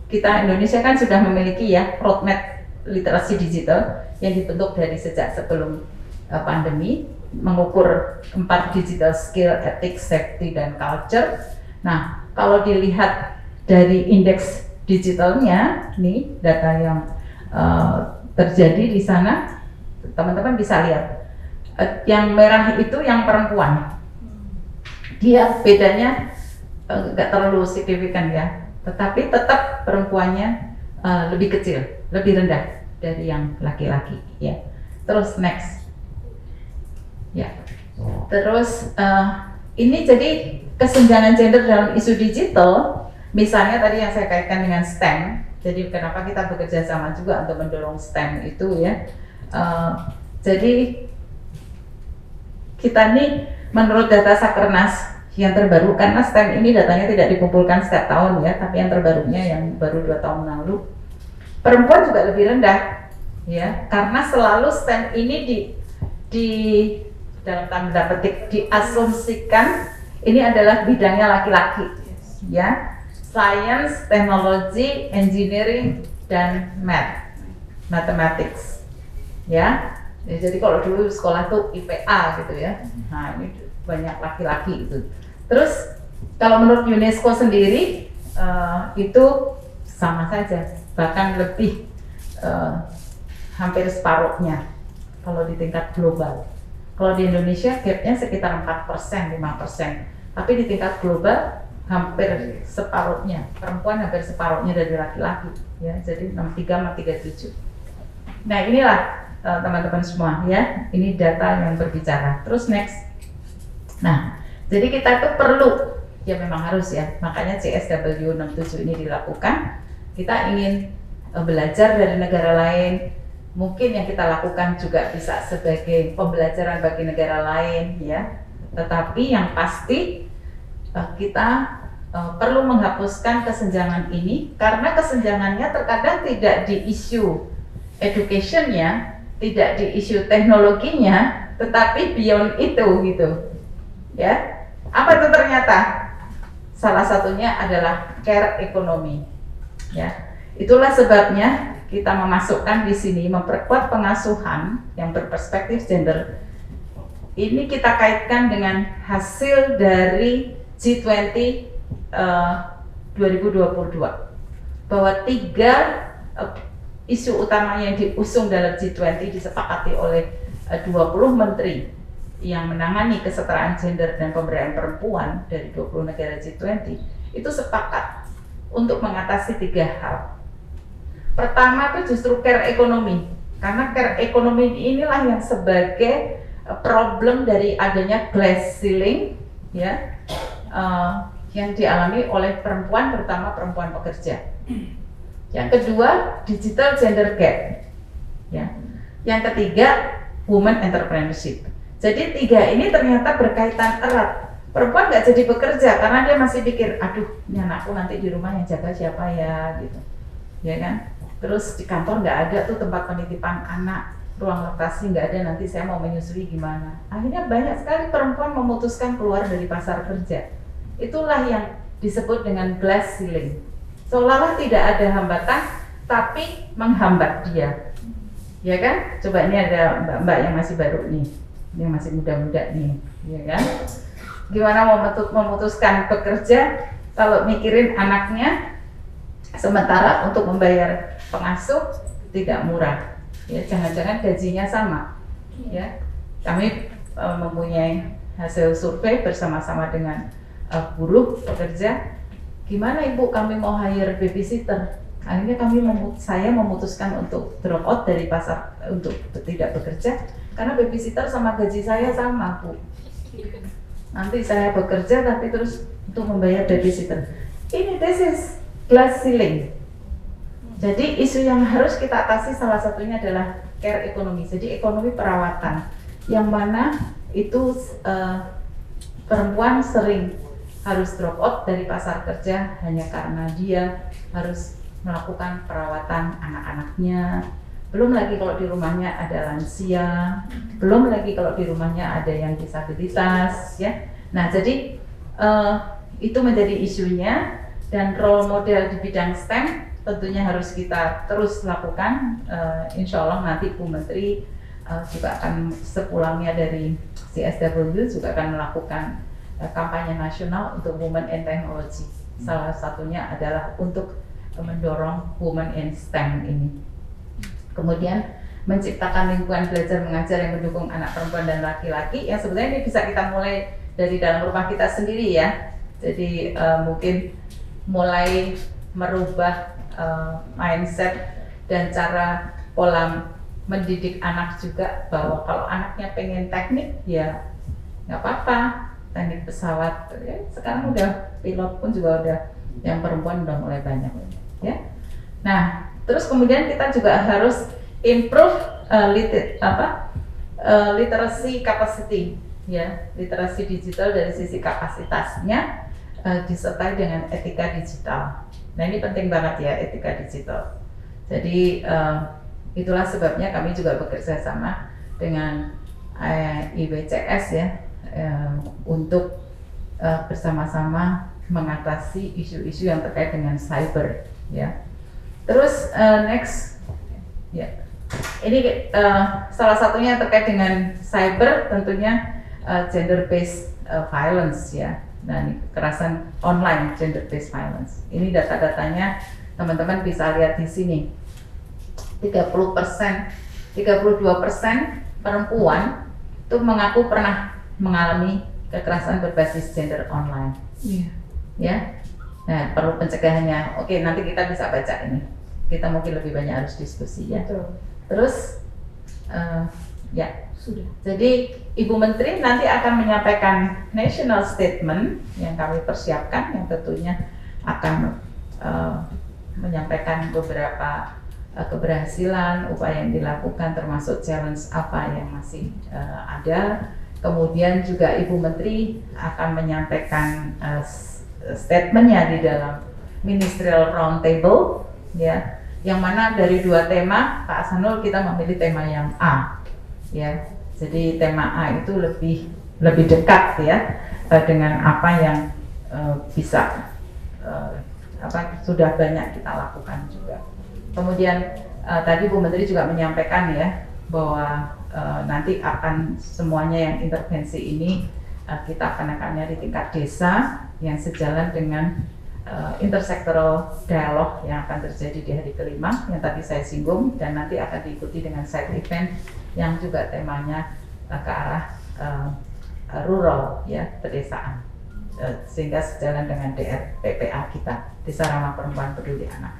kita Indonesia kan sudah memiliki ya roadmap literasi digital yang dibentuk dari sejak sebelum pandemi, mengukur 4 digital skill, ethics, safety, dan culture. Nah, kalau dilihat dari indeks digitalnya, nih data yang terjadi di sana, teman-teman bisa lihat. Yang merah itu yang perempuan. Dia bedanya nggak terlalu signifikan ya, tetapi tetap perempuannya lebih kecil, lebih rendah dari yang laki-laki, ya. Terus next. Ya, terus ini jadi kesenjangan gender dalam isu digital, misalnya tadi yang saya kaitkan dengan STEM. Jadi kenapa kita bekerja sama juga untuk mendorong STEM itu ya, Jadi kita nih menurut data Sakernas yang terbaru, karena STEM ini datanya tidak dikumpulkan setiap tahun ya, tapi yang terbarunya yang baru 2 tahun lalu, perempuan juga lebih rendah ya, karena selalu STEM ini di dalam tanda petik diasumsikan ini adalah bidangnya laki-laki ya, science, technology, engineering, dan mathematics ya. Jadi kalau dulu sekolah tuh IPA gitu ya, nah ini banyak laki-laki itu. Terus kalau menurut UNESCO sendiri itu sama saja, bahkan lebih hampir separuhnya kalau di tingkat global. Kalau di Indonesia gapnya sekitar 4%, 5%, tapi di tingkat global hampir separuhnya, perempuan hampir separuhnya dari laki-laki ya, jadi 63 sama 37. Nah inilah teman-teman semua ya, ini data yang berbicara. Terus next. Nah, jadi kita tuh perlu, ya memang harus ya, makanya CSW 67 ini dilakukan. Kita ingin belajar dari negara lain, mungkin yang kita lakukan juga bisa sebagai pembelajaran bagi negara lain ya. Tetapi yang pasti kita perlu menghapuskan kesenjangan ini, karena kesenjangannya terkadang tidak di isu education-nya, tidak di isu teknologinya, tetapi beyond itu gitu ya. Apa itu ternyata? Salah satunya adalah care ekonomi ya. Itulah sebabnya kita memasukkan di sini memperkuat pengasuhan yang berperspektif gender. Ini kita kaitkan dengan hasil dari G20 2022, bahwa 3 isu utama yang diusung dalam G20 disepakati oleh 20 menteri yang menangani kesetaraan gender dan pemberdayaan perempuan dari 20 negara G20 itu sepakat untuk mengatasi 3 hal. Pertama itu justru care ekonomi, karena care ekonomi inilah yang sebagai problem dari adanya glass ceiling ya, yang dialami oleh perempuan, terutama perempuan pekerja. Yang kedua, digital gender gap ya. Yang ketiga, women entrepreneurship. Jadi 3 ini ternyata berkaitan erat. Perempuan nggak jadi bekerja karena dia masih pikir, aduh ini anakku nanti di rumah yang jaga siapa ya gitu, ya kan. Terus di kantor nggak ada tuh tempat penitipan anak, ruang laktasi nggak ada, nanti saya mau menyusui gimana. Akhirnya banyak sekali perempuan memutuskan keluar dari pasar kerja. Itulah yang disebut dengan glass ceiling. Seolah-olah tidak ada hambatan, tapi menghambat dia, ya kan? Coba ini ada mbak-mbak yang masih baru nih, yang masih muda-muda nih, ya kan? Gimana mau memutuskan bekerja kalau mikirin anaknya, sementara untuk membayar pengasuh tidak murah, ya jangan-jangan gajinya sama, ya. Kami mempunyai hasil survei bersama-sama dengan buruh pekerja. Gimana ibu, kami mau hire babysitter? Akhirnya saya memutuskan untuk drop out dari pasar, untuk tidak bekerja, karena babysitter sama gaji saya sama, Bu. Nanti saya bekerja tapi terus untuk membayar babysitter. This is glass ceiling. Jadi isu yang harus kita atasi salah satunya adalah care ekonomi. Jadi ekonomi perawatan, yang mana itu perempuan sering harus drop out dari pasar kerja hanya karena dia harus melakukan perawatan anak-anaknya. Belum lagi kalau di rumahnya ada lansia, belum lagi kalau di rumahnya ada yang disabilitas, ya. Nah, jadi itu menjadi isunya, dan role model di bidang STEM tentunya harus kita terus lakukan. Insya Allah nanti Bu Menteri juga akan sepulangnya dari CSW juga akan melakukan kampanye nasional untuk Women in Technology. Salah satunya adalah untuk mendorong Women in STEM ini. Kemudian menciptakan lingkungan belajar mengajar yang mendukung anak perempuan dan laki-laki, yang sebenarnya ini bisa kita mulai dari dalam rumah kita sendiri ya. Jadi mungkin mulai merubah mindset dan cara pola mendidik anak juga, bahwa kalau anaknya pengen teknik ya nggak apa-apa, teknik pesawat ya, sekarang udah pilot pun juga udah, yang perempuan udah mulai banyak ya. Nah, terus kemudian kita juga harus improve literacy capacity, ya, literasi digital dari sisi kapasitasnya disertai dengan etika digital. Nah ini penting banget ya, etika digital. Jadi itulah sebabnya kami juga bekerja sama dengan IBCS ya, untuk bersama-sama mengatasi isu-isu yang terkait dengan cyber ya. Terus next ya, ini salah satunya terkait dengan cyber, tentunya gender based violence ya. Nah ini kekerasan online, gender based violence. Ini data-datanya teman-teman bisa lihat di sini. 30%, 32% perempuan itu mengaku pernah mengalami kekerasan berbasis gender online. Iya. Ya, nah perlu pencegahannya. Oke, nanti kita bisa baca ini. Kita mungkin lebih banyak harus diskusi ya. Betul. Terus, ya Sudah. jadi Ibu Menteri nanti akan menyampaikan national statement yang kami persiapkan, yang tentunya akan menyampaikan beberapa keberhasilan, upaya yang dilakukan, termasuk challenge apa yang masih ada. Kemudian juga Ibu Menteri akan menyampaikan statementnya di dalam Ministerial Roundtable, ya, yang mana dari 2 tema Pak Ahsanul kita memilih tema yang A, ya. Jadi tema A itu lebih dekat ya dengan apa yang bisa sudah banyak kita lakukan juga. Kemudian tadi Bu Menteri juga menyampaikan ya bahwa nanti akan semuanya yang intervensi ini kita akan akannya di tingkat desa yang sejalan dengan intersektoral dialog yang akan terjadi di hari kelima yang tadi saya singgung, dan nanti akan diikuti dengan side event yang juga temanya ke arah rural ya, pedesaan, sehingga sejalan dengan DRPPA kita, Desa Ramah Perempuan Peduli Anak.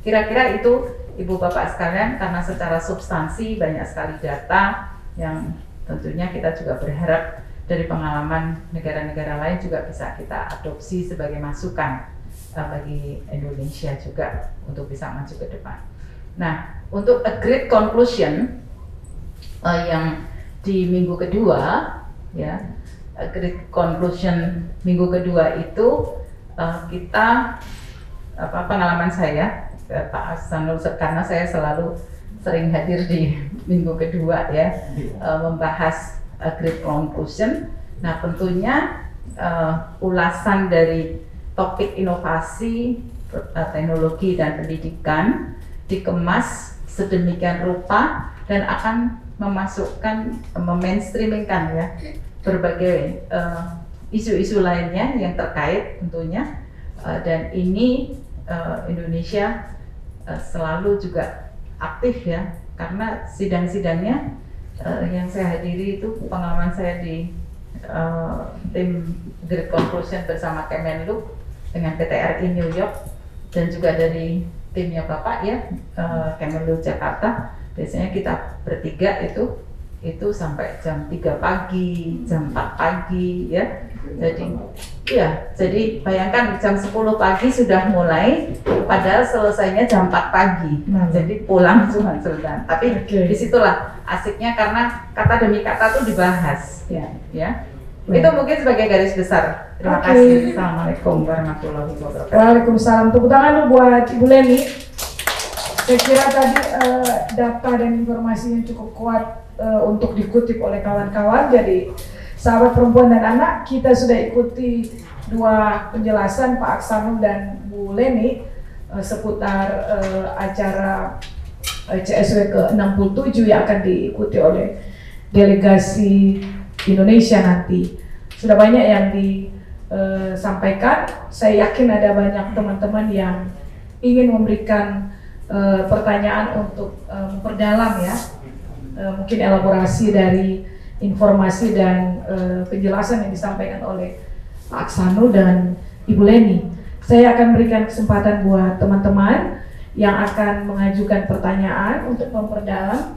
Kira-kira itu Ibu Bapak sekalian, karena secara substansi banyak sekali data yang tentunya kita juga berharap dari pengalaman negara-negara lain juga bisa kita adopsi sebagai masukan bagi Indonesia juga untuk bisa maju ke depan. Nah, untuk agreed conclusion yang di minggu kedua ya, agreed conclusion minggu kedua itu kita pengalaman saya Pak Ahsanul, karena saya selalu sering hadir di minggu kedua ya, membahas agreed conclusion. Nah tentunya ulasan dari topik inovasi, teknologi dan pendidikan dikemas sedemikian rupa dan akan memasukkan, memainstreamingkan ya berbagai isu-isu lainnya yang terkait tentunya, dan ini Indonesia selalu juga aktif ya, karena sidang-sidangnya yang saya hadiri itu pengalaman saya di tim Great Conclusion bersama Kemenlu dengan PTRI New York, dan juga dari timnya Bapak ya, Kemenlu Jakarta. Biasanya kita bertiga itu sampai jam 3 pagi, jam 4 pagi ya. Jadi bayangkan jam 10 pagi sudah mulai, padahal selesainya jam 4 pagi. Jadi pulang cuma sebentar. Tapi disitulah asiknya, karena kata demi kata tuh dibahas ya. Itu mungkin sebagai garis besar. Terima kasih. Assalamualaikum warahmatullahi wabarakatuh. Waalaikumsalam. Tepuk tangan dulu buat Ibu Leni. Saya kira tadi data dan informasi yang cukup kuat untuk dikutip oleh kawan-kawan. Jadi sahabat perempuan dan anak, kita sudah ikuti 2 penjelasan Pak Ahsanul dan Bu Leni seputar acara CSW ke-67 yang akan diikuti oleh delegasi Indonesia nanti. Sudah banyak yang disampaikan. Saya yakin ada banyak teman-teman yang ingin memberikan pertanyaan untuk memperdalam ya, mungkin elaborasi dari informasi dan penjelasan yang disampaikan oleh Pak Ahsanul dan Ibu Leni. Saya akan berikan kesempatan buat teman-teman yang akan mengajukan pertanyaan untuk memperdalam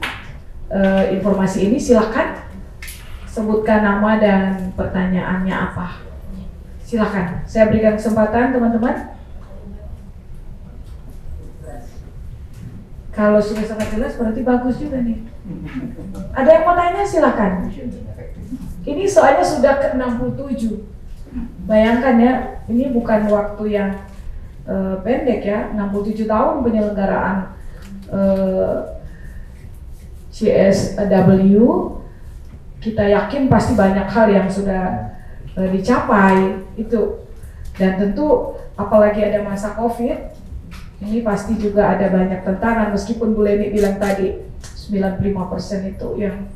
informasi ini. Silakan sebutkan nama dan pertanyaannya apa. Silakan, saya berikan kesempatan teman-teman. Kalau sudah sangat jelas berarti bagus juga nih. Ada yang mau tanya silakan. Ini soalnya sudah ke 67. Bayangkan ya, ini bukan waktu yang pendek ya, 67 tahun penyelenggaraan CSW. Kita yakin pasti banyak hal yang sudah dicapai itu. Dan tentu apalagi ada masa COVID, ini pasti juga ada banyak tantangan. Meskipun Bu Leni bilang tadi 95% itu yang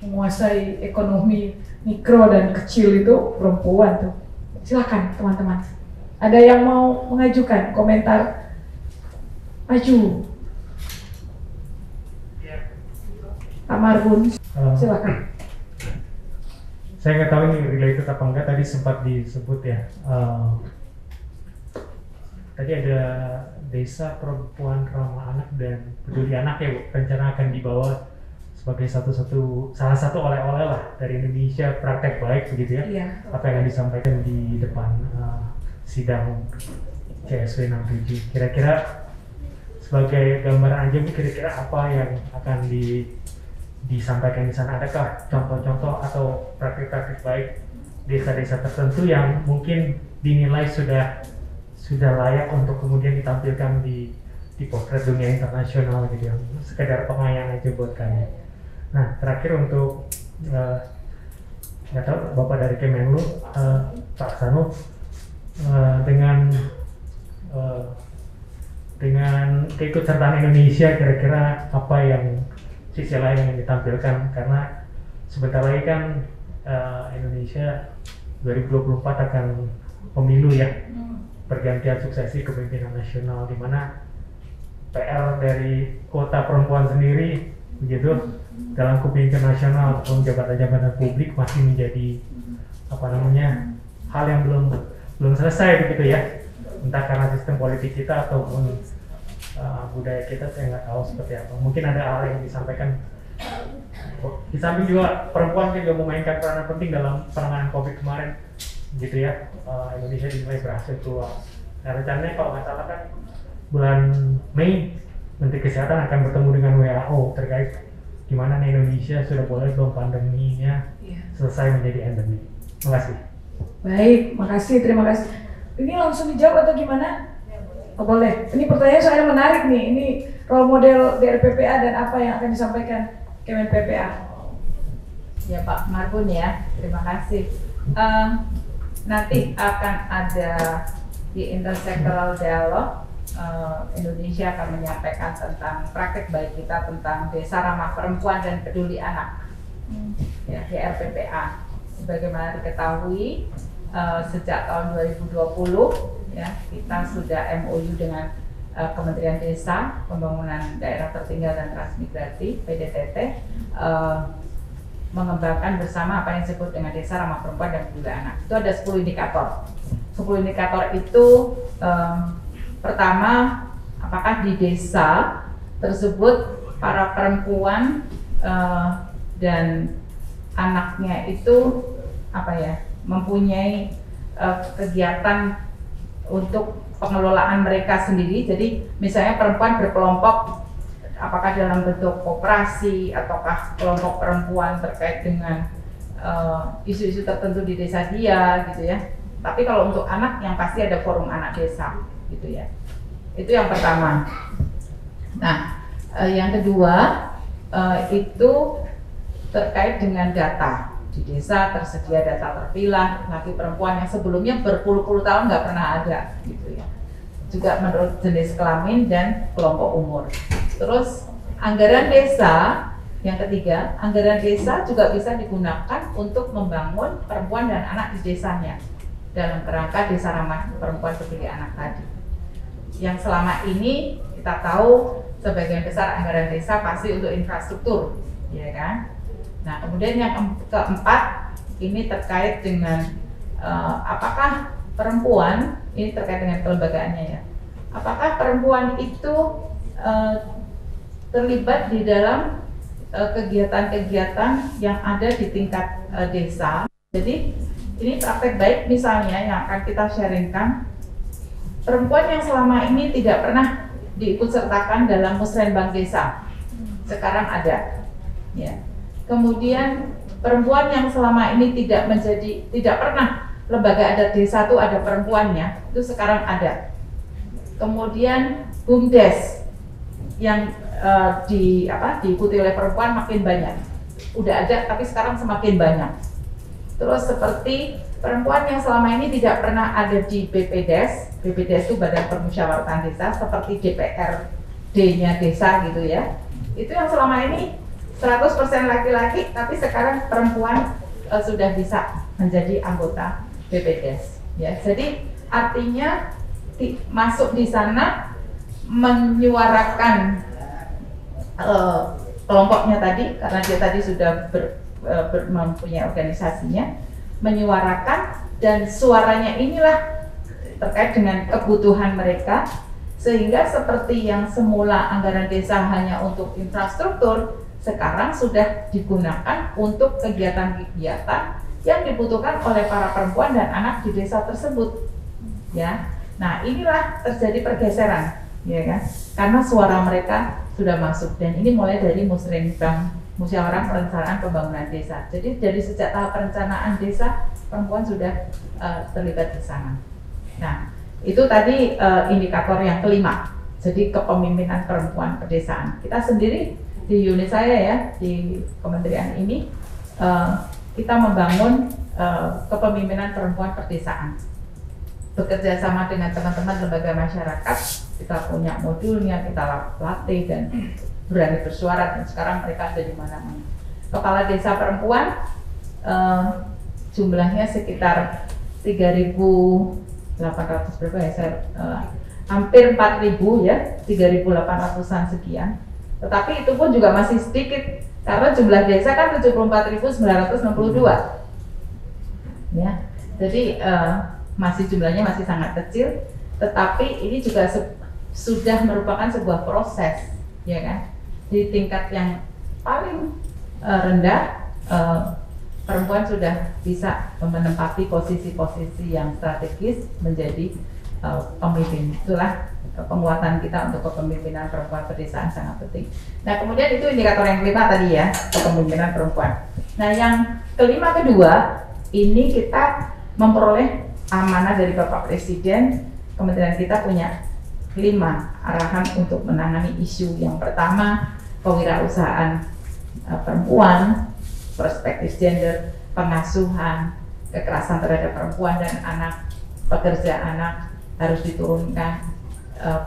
menguasai ekonomi mikro dan kecil itu perempuan tuh. Silakan teman-teman. Ada yang mau mengajukan komentar? Maju. Pak Marbun, silakan. Saya nggak tahu ini related apa enggak, tadi sempat disebut ya. Tadi ada desa perempuan ramah anak dan peduli anak ya Bu, rencana akan dibawa sebagai salah satu oleh-oleh lah dari Indonesia, praktek baik begitu ya. Iya. Apa yang disampaikan di depan sidang CSW 67. Kira-kira sebagai gambaran aja Bu, kira-kira apa yang akan disampaikan di sana? Adakah contoh-contoh atau praktik-praktik baik desa-desa tertentu yang mungkin dinilai sudah layak untuk kemudian ditampilkan di potret dunia internasional gitu ya, sekedar pengayang aja buat kami. Nah, terakhir untuk nggak tahu Bapak dari Kemenlu, Pak Sanu, dengan keikutsertaan Indonesia, kira-kira apa yang sisi lain yang ditampilkan, karena sebentar lagi kan Indonesia 2024 akan pemilu ya, pergantian suksesi kepemimpinan nasional, di mana PR dari kuota perempuan sendiri begitu dalam kepemimpinan nasional ataupun jabatan-jabatan publik masih menjadi hal yang belum selesai begitu ya, entah karena sistem politik kita ataupun budaya kita, saya nggak tahu seperti apa. Mungkin ada hal yang disampaikan. Di samping juga perempuan juga memainkan peranan penting dalam penanganan COVID kemarin gitu ya. Indonesia dinilai berhasil keluar. Nah, rencananya kalau nggak salah kan bulan Mei Menteri Kesehatan akan bertemu dengan WHO terkait gimana nih Indonesia sudah boleh belum pandeminya selesai menjadi endemi. Terima kasih. Baik, makasih, terima kasih. Ini langsung dijawab atau gimana? Oh, boleh. Ini pertanyaan soalnya menarik nih. Ini role model DRPPA dan apa yang akan disampaikan Kemen PPA. Ya Pak Marbun ya, terima kasih. Nanti akan ada di Intersectoral Dialogue, Indonesia akan menyampaikan tentang praktek baik kita tentang desa ramah perempuan dan peduli anak, ya, DRPPA. Sebagaimana diketahui, sejak tahun 2020 ya, kita sudah MOU dengan Kementerian Desa, Pembangunan Daerah Tertinggal dan Transmigrasi (PDTT), mengembangkan bersama apa yang disebut dengan desa ramah perempuan dan peduli anak. Itu ada 10 indikator. 10 indikator itu pertama, apakah di desa tersebut para perempuan dan anaknya itu mempunyai kegiatan untuk pengelolaan mereka sendiri. Jadi misalnya perempuan berkelompok, apakah dalam bentuk koperasi ataukah kelompok perempuan terkait dengan isu-isu tertentu di desa dia gitu ya. Tapi kalau untuk anak, yang pasti ada forum anak desa gitu ya. Itu yang pertama. Nah, yang kedua itu terkait dengan data. Di desa tersedia data terpilah laki perempuan yang sebelumnya berpuluh-puluh tahun nggak pernah ada gitu ya. Juga menurut jenis kelamin dan kelompok umur. Terus anggaran desa, yang ketiga, anggaran desa juga bisa digunakan untuk membangun perempuan dan anak di desanya dalam kerangka desa ramah perempuan peduli anak tadi. Yang selama ini kita tahu sebagian besar anggaran desa pasti untuk infrastruktur, ya kan? Nah, kemudian yang keempat ini terkait dengan apakah perempuan, ini terkait dengan kelembagaannya ya, apakah perempuan itu terlibat di dalam kegiatan-kegiatan yang ada di tingkat desa. Jadi ini praktek baik misalnya yang akan kita sharingkan, perempuan yang selama ini tidak pernah diikut sertakan dalam musrenbang desa, sekarang ada. Ya. Kemudian perempuan yang selama ini tidak pernah lembaga adat desa itu ada perempuannya, itu sekarang ada. Kemudian BUMDes yang diikuti oleh perempuan makin banyak. Udah ada tapi sekarang semakin banyak. Terus seperti perempuan yang selama ini tidak pernah ada di BPDes. BPDes itu Badan Permusyawaratan Desa, seperti DPRD-nya desa gitu ya. Itu yang selama ini 100% laki-laki, tapi sekarang perempuan sudah bisa menjadi anggota BPDes. Ya, jadi artinya masuk di sana menyuarakan kelompoknya tadi, karena dia tadi sudah mempunyai organisasinya, menyuarakan, dan suaranya inilah terkait dengan kebutuhan mereka, sehingga seperti yang semula anggaran desa hanya untuk infrastruktur, sekarang sudah digunakan untuk kegiatan-kegiatan yang dibutuhkan oleh para perempuan dan anak di desa tersebut. Ya, nah inilah terjadi pergeseran, ya kan? Karena suara mereka sudah masuk, dan ini mulai dari Musrenbang, Musyawarah Perencanaan Pembangunan Desa. Jadi dari sejak tahap perencanaan desa, perempuan sudah terlibat di sana. Nah, itu tadi indikator yang kelima. Jadi kepemimpinan perempuan pedesaan. Kita sendiri di unit saya ya, di kementerian ini, kita membangun kepemimpinan perempuan pedesaan. Bekerja sama dengan teman-teman lembaga masyarakat, kita punya modulnya, kita latih dan berani bersuara, dan sekarang mereka ada di mana-mana. Kepala desa perempuan jumlahnya sekitar 3.800 berapa ya, hampir 4.000 ya, 3.800-an sekian. Tetapi itu pun juga masih sedikit karena jumlah desa kan 74.962. Ya. Jadi masih jumlahnya masih sangat kecil, tetapi ini juga sudah merupakan sebuah proses, ya kan? Di tingkat yang paling rendah, perempuan sudah bisa menempati posisi-posisi yang strategis menjadi pemimpin. Itulah penguatan kita untuk kepemimpinan perempuan pedesaan sangat penting. Nah, kemudian itu indikator yang kelima tadi ya, kepemimpinan perempuan. Nah, yang kedua, ini kita memperoleh amanah dari Bapak Presiden. Kementerian kita punya 5 arahan untuk menangani isu. Yang pertama, kewirausahaan perempuan, perspektif gender, pengasuhan, kekerasan terhadap perempuan dan anak, pekerja anak harus diturunkan,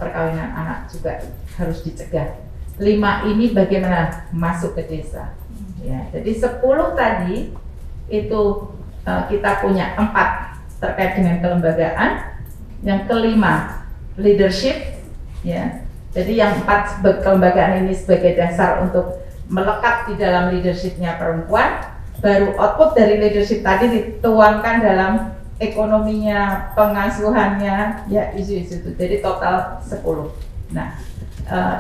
perkawinan anak juga harus dicegah. 5 ini bagaimana masuk ke desa. Ya, jadi 10 tadi itu kita punya 4 terkait dengan kelembagaan, yang kelima leadership, ya. Jadi yang 4 kelembagaan ini sebagai dasar untuk melekat di dalam leadershipnya perempuan, baru output dari leadership tadi dituangkan dalam ekonominya, pengasuhannya, ya isu-isu itu. Jadi total 10. Nah,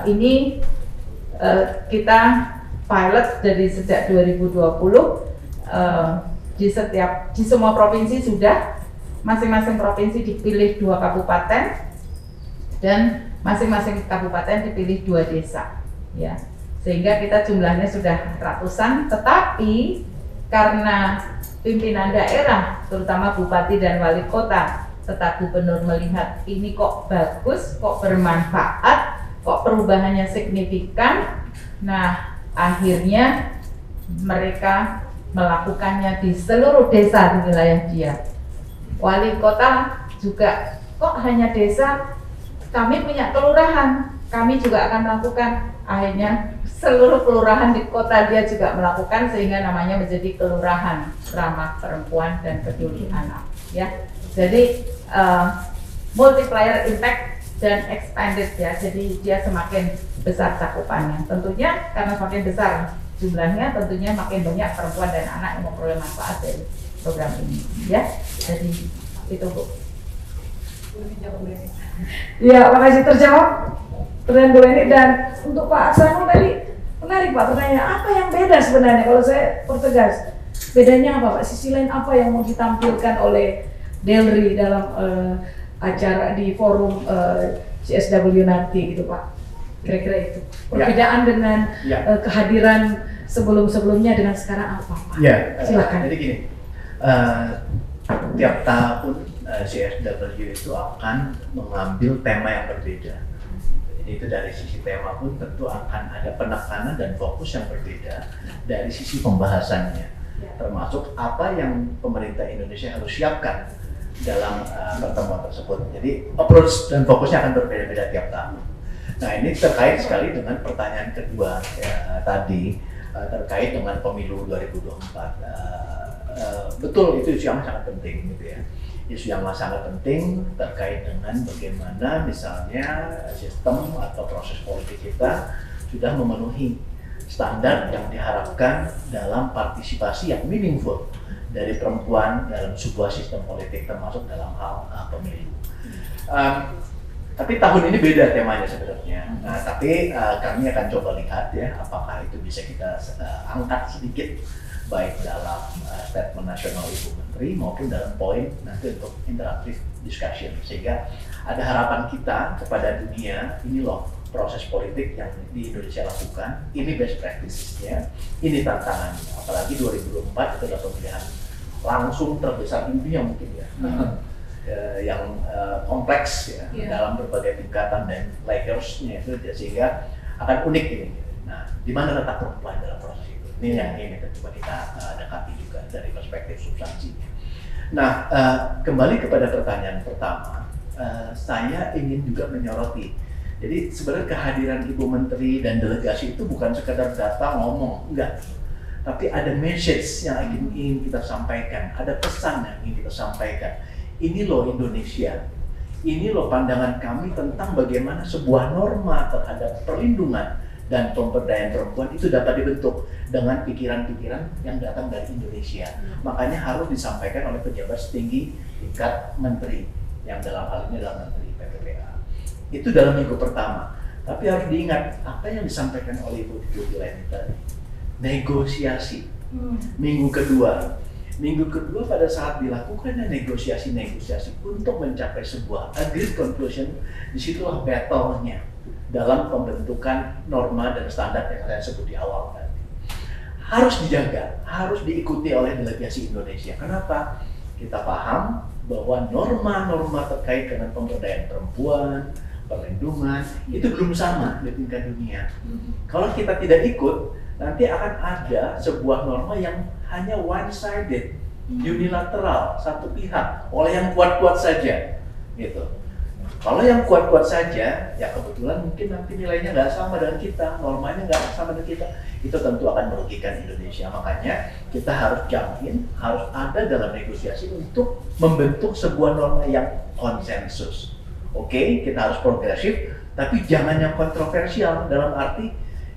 ini kita pilot dari sejak 2020 di semua provinsi sudah, masing-masing provinsi dipilih 2 kabupaten dan masing-masing kabupaten dipilih 2 desa, ya. Sehingga kita jumlahnya sudah ratusan, tetapi karena pimpinan daerah, terutama bupati dan wali kota, serta gubernur melihat ini kok bagus, kok bermanfaat, kok perubahannya signifikan. Nah, akhirnya mereka melakukannya di seluruh desa di wilayah dia. Wali kota juga, kok hanya desa, kami punya kelurahan, kami juga akan melakukan. Akhirnya seluruh kelurahan di kota dia juga melakukan, sehingga namanya menjadi kelurahan ramah perempuan dan peduli anak, ya. Jadi multiplier impact dan expanded, ya. Jadi dia semakin besar cakupannya. Tentunya karena semakin besar jumlahnya, tentunya makin banyak perempuan dan anak yang memperoleh manfaat dari program ini, ya. Jadi itu, Bu. Ya, makasih terjawab pertanyaan Bu Leni. Dan untuk Pak Aksanul tadi menarik Pak pertanyaan, apa yang beda sebenarnya? Kalau saya pertegas, bedanya apa Pak? Sisi lain apa yang mau ditampilkan oleh Delri dalam acara di forum CSW nanti gitu Pak? Kira-kira itu perbedaan dengan kehadiran sebelum-sebelumnya dengan sekarang apa Pak? Ya, Silakan. jadi gini, tiap tahun CSW itu akan mengambil tema yang berbeda. Jadi itu dari sisi tema pun tentu akan ada penekanan dan fokus yang berbeda dari sisi pembahasannya, termasuk apa yang pemerintah Indonesia harus siapkan dalam pertemuan tersebut. Jadi approach dan fokusnya akan berbeda-beda tiap tahun. Nah ini terkait sekali dengan pertanyaan kedua ya, tadi terkait dengan pemilu 2024. Betul, itu isu yang sangat penting gitu ya. Isu yang sangat penting terkait dengan bagaimana misalnya sistem atau proses politik kita sudah memenuhi standar yang diharapkan dalam partisipasi yang meaningful dari perempuan dalam sebuah sistem politik, termasuk dalam hal pemilu. Tapi tahun ini beda temanya sebenarnya. Nah, tapi kami akan coba lihat ya apakah itu bisa kita angkat sedikit baik dalam statement nasional Ibu Menteri maupun dalam poin nanti untuk interaktif discussion, sehingga ada harapan kita kepada dunia, ini loh proses politik yang di Indonesia lakukan, ini best practices-nya, ini tantangannya, apalagi 2024 itu adalah pemilihan langsung terbesar di dunia mungkin ya. Yang kompleks ya, dalam berbagai tingkatan dan layers-nya itu, sehingga akan unik ini. Nah, di mana letak perempuan dalam proses itu? Ini yang ini coba kita dekati juga dari perspektif substansinya. Nah, kembali kepada pertanyaan pertama, saya ingin juga menyoroti. Jadi sebenarnya kehadiran Ibu Menteri dan delegasi itu bukan sekadar data ngomong, enggak. Tapi ada message yang ingin kita sampaikan, ada pesan yang ingin kita sampaikan. Ini loh Indonesia, ini loh pandangan kami tentang bagaimana sebuah norma terhadap perlindungan dan pemberdayaan perempuan itu dapat dibentuk dengan pikiran-pikiran yang datang dari Indonesia. Makanya harus disampaikan oleh pejabat setinggi tingkat menteri, yang dalam hal ini adalah Menteri PPPA. Itu dalam minggu pertama. Tapi harus diingat, apa yang disampaikan oleh Ibu Jubilani tadi, negosiasi. Minggu kedua pada saat dilakukannya negosiasi untuk mencapai sebuah agreed conclusion, disitulah battle-nya dalam pembentukan norma dan standar yang saya sebut di awal tadi. Harus dijaga, harus diikuti oleh delegasi Indonesia. Kenapa? Kita paham bahwa norma-norma terkait dengan pemberdayaan perempuan, perlindungan, itu belum sama di tingkat dunia. Kalau kita tidak ikut, nanti akan ada sebuah norma yang hanya one-sided, unilateral, satu pihak, oleh yang kuat-kuat saja, gitu. Kalau yang kuat-kuat saja, ya kebetulan mungkin nanti nilainya nggak sama dengan kita, normanya nggak sama dengan kita, itu tentu akan merugikan Indonesia. Makanya kita harus jamin, harus ada dalam negosiasi untuk membentuk sebuah norma yang konsensus. Oke, kita harus progresif, tapi jangan yang kontroversial, dalam arti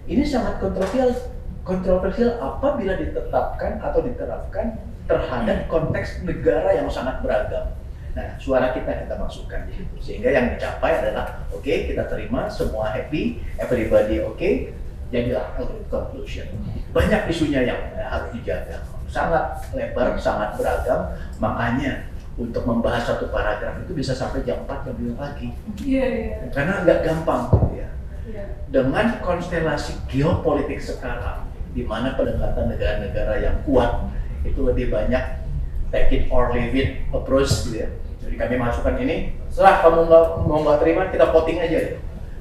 ini sangat kontroversial apabila ditetapkan atau diterapkan terhadap konteks negara yang sangat beragam. Nah, suara kita masukkan di situ, sehingga yang dicapai adalah oke, kita terima, semua happy, everybody oke, jadilah agreed conclusion. Banyak isunya yang harus dijaga, sangat lebar, sangat beragam, makanya untuk membahas satu paragraf itu bisa sampai jam 4 jam 5 pagi. Karena nggak gampang gitu ya. Dengan konstelasi geopolitik sekarang, di mana pendekatan negara-negara yang kuat itu lebih banyak take it or leave it approach gitu ya. Jadi kami masukkan ini, setelah kamu nggak terima, kita voting aja ya.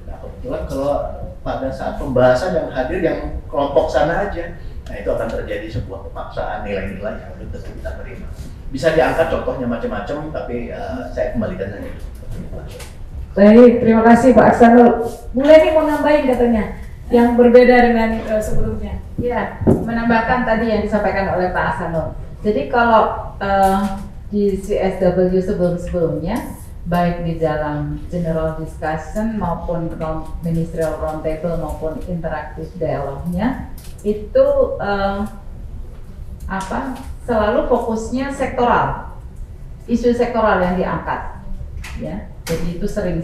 Nah kebetulan kalau pada saat pembahasan yang hadir yang kelompok sana aja, nah itu akan terjadi sebuah pemaksaan nilai-nilai yang belum tentu kita terima. Bisa diangkat contohnya macam-macam, tapi saya kembalikan saja. Baik, terima kasih Pak Aksanul. Mulai nih mau nambahin katanya yang berbeda dengan sebelumnya. Ya, menambahkan tadi yang disampaikan oleh Pak Aksanul. Jadi kalau di CSW sebelum-sebelumnya, baik di dalam general discussion maupun ministerial roundtable maupun interactive dialog-nya, itu selalu fokusnya sektoral, isu sektoral yang diangkat, ya. Jadi itu sering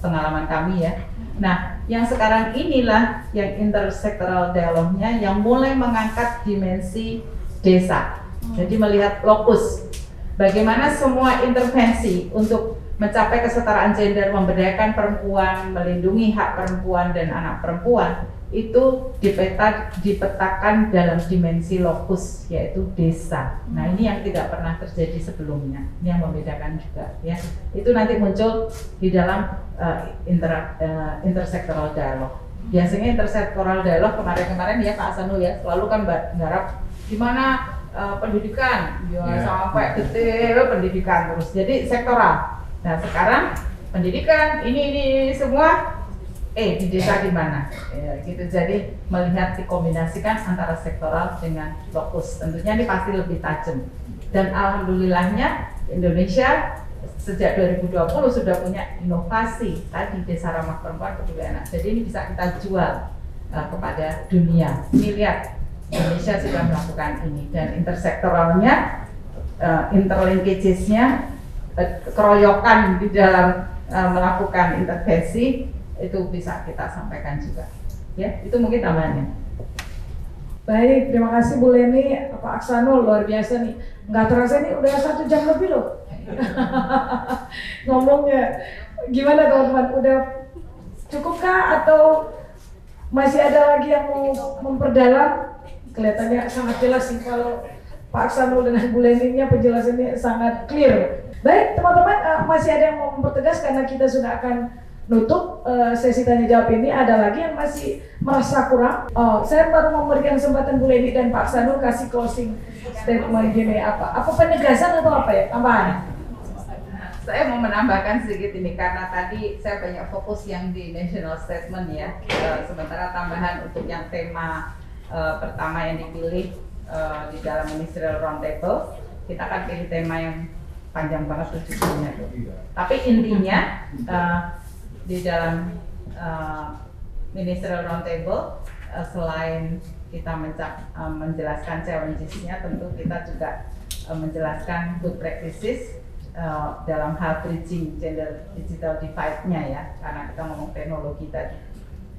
pengalaman kami ya. Nah, yang sekarang inilah yang intersektoral dialognya yang mulai mengangkat dimensi desa. Jadi melihat lokus, bagaimana semua intervensi untuk mencapai kesetaraan gender, memberdayakan perempuan, melindungi hak perempuan dan anak perempuan itu dipetakan dalam dimensi lokus, yaitu desa. Nah, ini yang tidak pernah terjadi sebelumnya, ini yang membedakan juga ya. Itu nanti muncul di dalam intersektoral dialog. Biasanya intersektoral dialog kemarin-kemarin ya Pak Hasanul ya, selalu kan nggarap gimana pendidikan, ya sampai detail pendidikan terus. Jadi sektoral. Nah, sekarang pendidikan ini semua di desa di mana, ya, gitu. Jadi melihat dikombinasikan antara sektoral dengan lokus, tentunya ini pasti lebih tajam. Dan alhamdulillahnya Indonesia sejak 2020 sudah punya inovasi tadi Desa Ramah Perempuan Peduli Anak. Jadi ini bisa kita jual kepada dunia. Ini lihat, Indonesia sudah melakukan ini, dan intersektoralnya, interlinkages-nya, keroyokan di dalam melakukan intervensi itu bisa kita sampaikan juga. Ya, itu mungkin tambahannya. Baik, terima kasih Bu Leni, Pak Aksanul, luar biasa nih. Nggak terasa nih udah 1 jam lebih loh. Ngomongnya. Gimana teman-teman? Udah cukupkah atau masih ada lagi yang mau memperdalam? Kelihatannya sangat jelas sih kalau Pak Aksanul dengan Bu Leni-nya penjelasannya sangat clear. Baik teman-teman, masih ada yang mau mempertegas karena kita sudah akan nutup sesi tanya jawab ini. Ada lagi yang masih merasa kurang? Saya baru memberikan kesempatan Bu Leni dan Pak Aksanul kasih closing statement gini, apa penegasan atau apa ya tambahan? Saya mau menambahkan sedikit ini karena tadi saya banyak fokus yang di national statement ya, sementara tambahan untuk yang tema pertama yang dipilih di dalam ministerial roundtable, kita akan pilih tema yang panjang banget judulnya tuh. Tapi intinya di dalam ministerial roundtable, selain kita menjelaskan challenges-nya, tentu kita juga menjelaskan good practices dalam hal bridging gender digital divide-nya ya, karena kita ngomong teknologi tadi.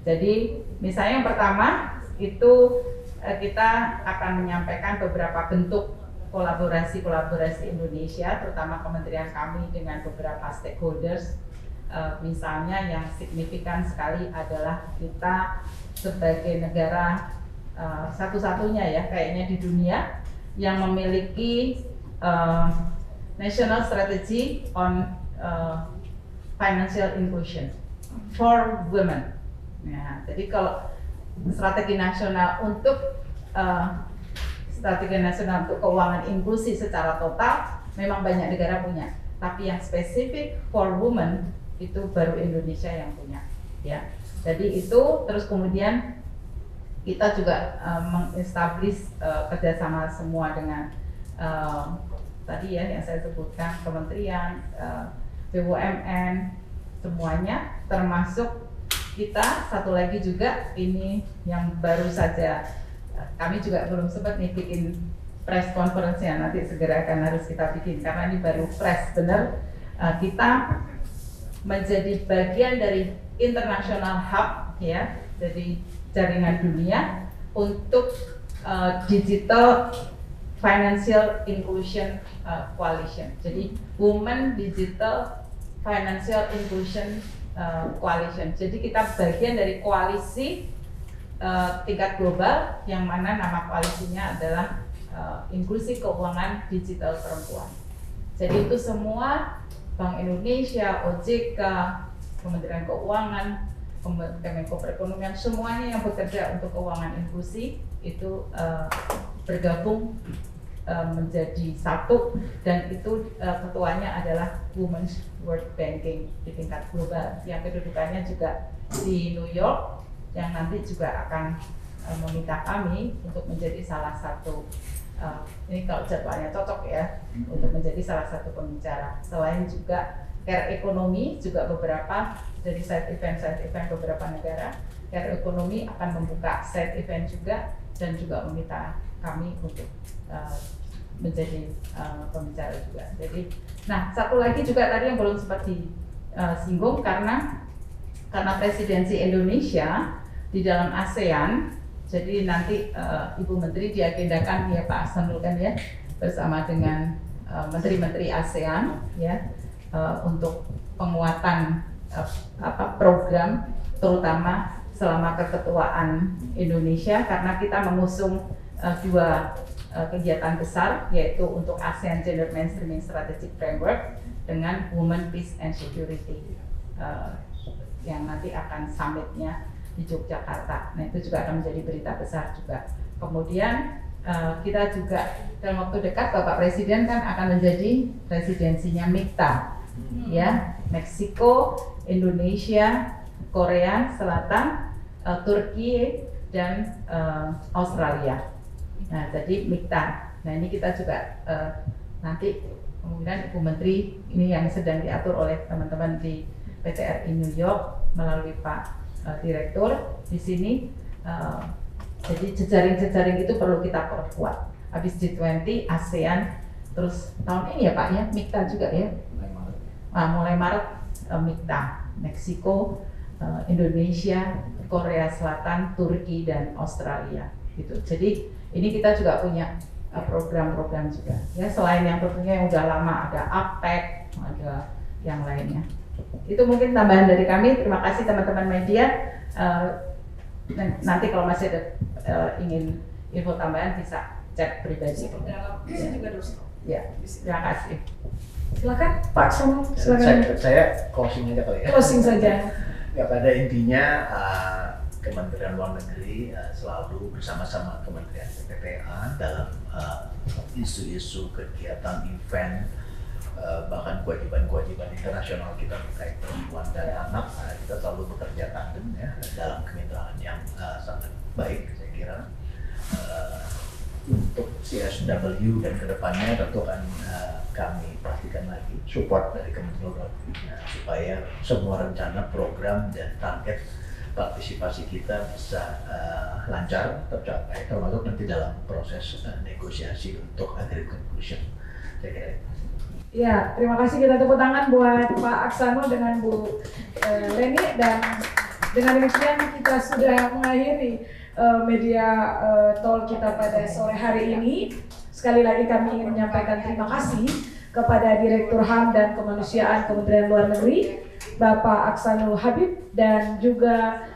Jadi misalnya yang pertama itu kita akan menyampaikan beberapa bentuk kolaborasi Indonesia, terutama kementerian kami dengan beberapa stakeholders. Misalnya yang signifikan sekali adalah kita sebagai negara satu-satunya ya kayaknya di dunia yang memiliki national strategy on financial inclusion for women. Ya, jadi kalau strategi nasional untuk keuangan inklusi secara total memang banyak negara punya, tapi yang spesifik for women itu baru Indonesia yang punya ya. Jadi itu terus kemudian kita juga mengestablish kerjasama semua dengan tadi ya yang saya sebutkan, kementerian, BUMN, semuanya, termasuk kita satu lagi juga ini yang baru saja kami juga belum sempat nih bikin press conference ya, nanti segera akan harus kita bikin karena ini baru press bener. Kita menjadi bagian dari international hub ya, jadi jaringan dunia untuk digital financial inclusion coalition. Jadi Women Digital Financial Inclusion Coalition. Jadi kita bagian dari koalisi tingkat global yang mana nama koalisinya adalah inklusi keuangan digital perempuan. Jadi itu semua Bank Indonesia, OJK, Kementerian Keuangan, Kemenko Perekonomian, semuanya yang bekerja untuk keuangan inklusi itu bergabung menjadi satu, dan itu ketuanya adalah Women's World Banking di tingkat global yang kedudukannya juga di New York, yang nanti juga akan meminta kami untuk menjadi salah satu ini kalau jadwalnya cocok ya untuk menjadi salah satu pembicara. Selain juga care ekonomi juga beberapa dari side event beberapa negara, care ekonomi akan membuka side event juga dan juga meminta kami untuk menjadi pembicara juga. Jadi, nah satu lagi juga tadi yang belum sempat disinggung karena presidensi Indonesia di dalam ASEAN. Jadi nanti Ibu Menteri diagendakan ya Pak Aksanul kan ya bersama dengan menteri-menteri ASEAN ya untuk penguatan program terutama selama keketuaan Indonesia, karena kita mengusung dua kegiatan besar, yaitu untuk ASEAN Gender Mainstreaming Strategic Framework dengan Women, Peace and Security yang nanti akan summitnya di Yogyakarta. Nah, itu juga akan menjadi berita besar juga. Kemudian kita juga dalam waktu dekat Bapak Presiden kan akan menjadi presidensinya MIKTA, ya, Meksiko, Indonesia, Korea Selatan, Turki dan Australia. Nah, jadi MIKTA. Nah, ini kita juga nanti kemudian Ibu Menteri ini yang sedang diatur oleh teman-teman di PTRI New York melalui Pak Direktur di sini. Jadi jejaring-jejaring itu perlu kita perkuat. Habis G20, ASEAN, terus tahun ini ya Pak ya, MIKTA juga ya. Mulai Maret MIKTA, Meksiko, Indonesia, Korea Selatan, Turki dan Australia. Gitu. Jadi ini kita juga punya program-program juga. Ya, selain yang tentunya yang udah lama, ada APEC, ada yang lainnya. Itu mungkin tambahan dari kami. Terima kasih teman-teman media. Nanti kalau masih ada ingin info tambahan bisa chat pribadi. Ya, terima kasih. Silakan Pak Aksono, silakan. Saya closing aja kali ya. Closing saja. Ya, pada intinya Kementerian Luar Negeri selalu bersama-sama Kementerian PPPA dalam isu-isu kegiatan event, bahkan kewajiban-kewajiban internasional kita terkait perempuan dan anak. Kita selalu bekerja tandem ya dalam kemitraan yang sangat baik, saya kira. Untuk CSW dan kedepannya tentu akan kami pastikan lagi support dari Kementerian Luar Negeri supaya semua rencana, program dan target partisipasi kita bisa lancar tercapai, termasuk nanti dalam proses negosiasi untuk agreed conclusion. Saya kira itu. Ya, terima kasih, kita tepuk tangan buat Pak Aksono dengan Bu Leni, dan dengan demikian kita sudah mengakhiri media talk kita pada sore hari ini. Sekali lagi kami ingin menyampaikan terima kasih kepada Direktur HAM dan Kemanusiaan Kementerian Luar Negeri, Bapak Aksanul Habib, dan juga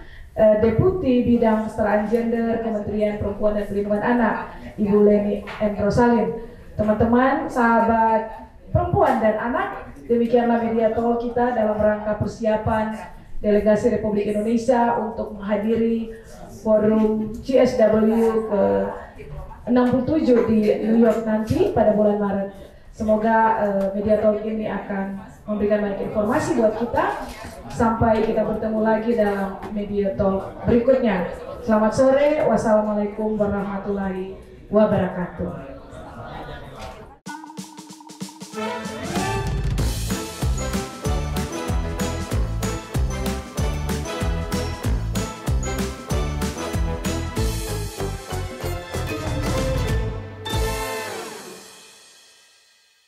Deputi Bidang Kesetaraan Gender Kementerian Perempuan dan Perlindungan Anak, Ibu Leni M. Rosalin. Teman-teman, sahabat perempuan dan anak, demikianlah media talk kita dalam rangka persiapan delegasi Republik Indonesia untuk menghadiri forum CSW ke-67 di New York nanti pada bulan Maret. Semoga media talk ini akan memberikan banyak informasi buat kita. Sampai kita bertemu lagi dalam media talk berikutnya. Selamat sore, wassalamualaikum warahmatullahi wabarakatuh.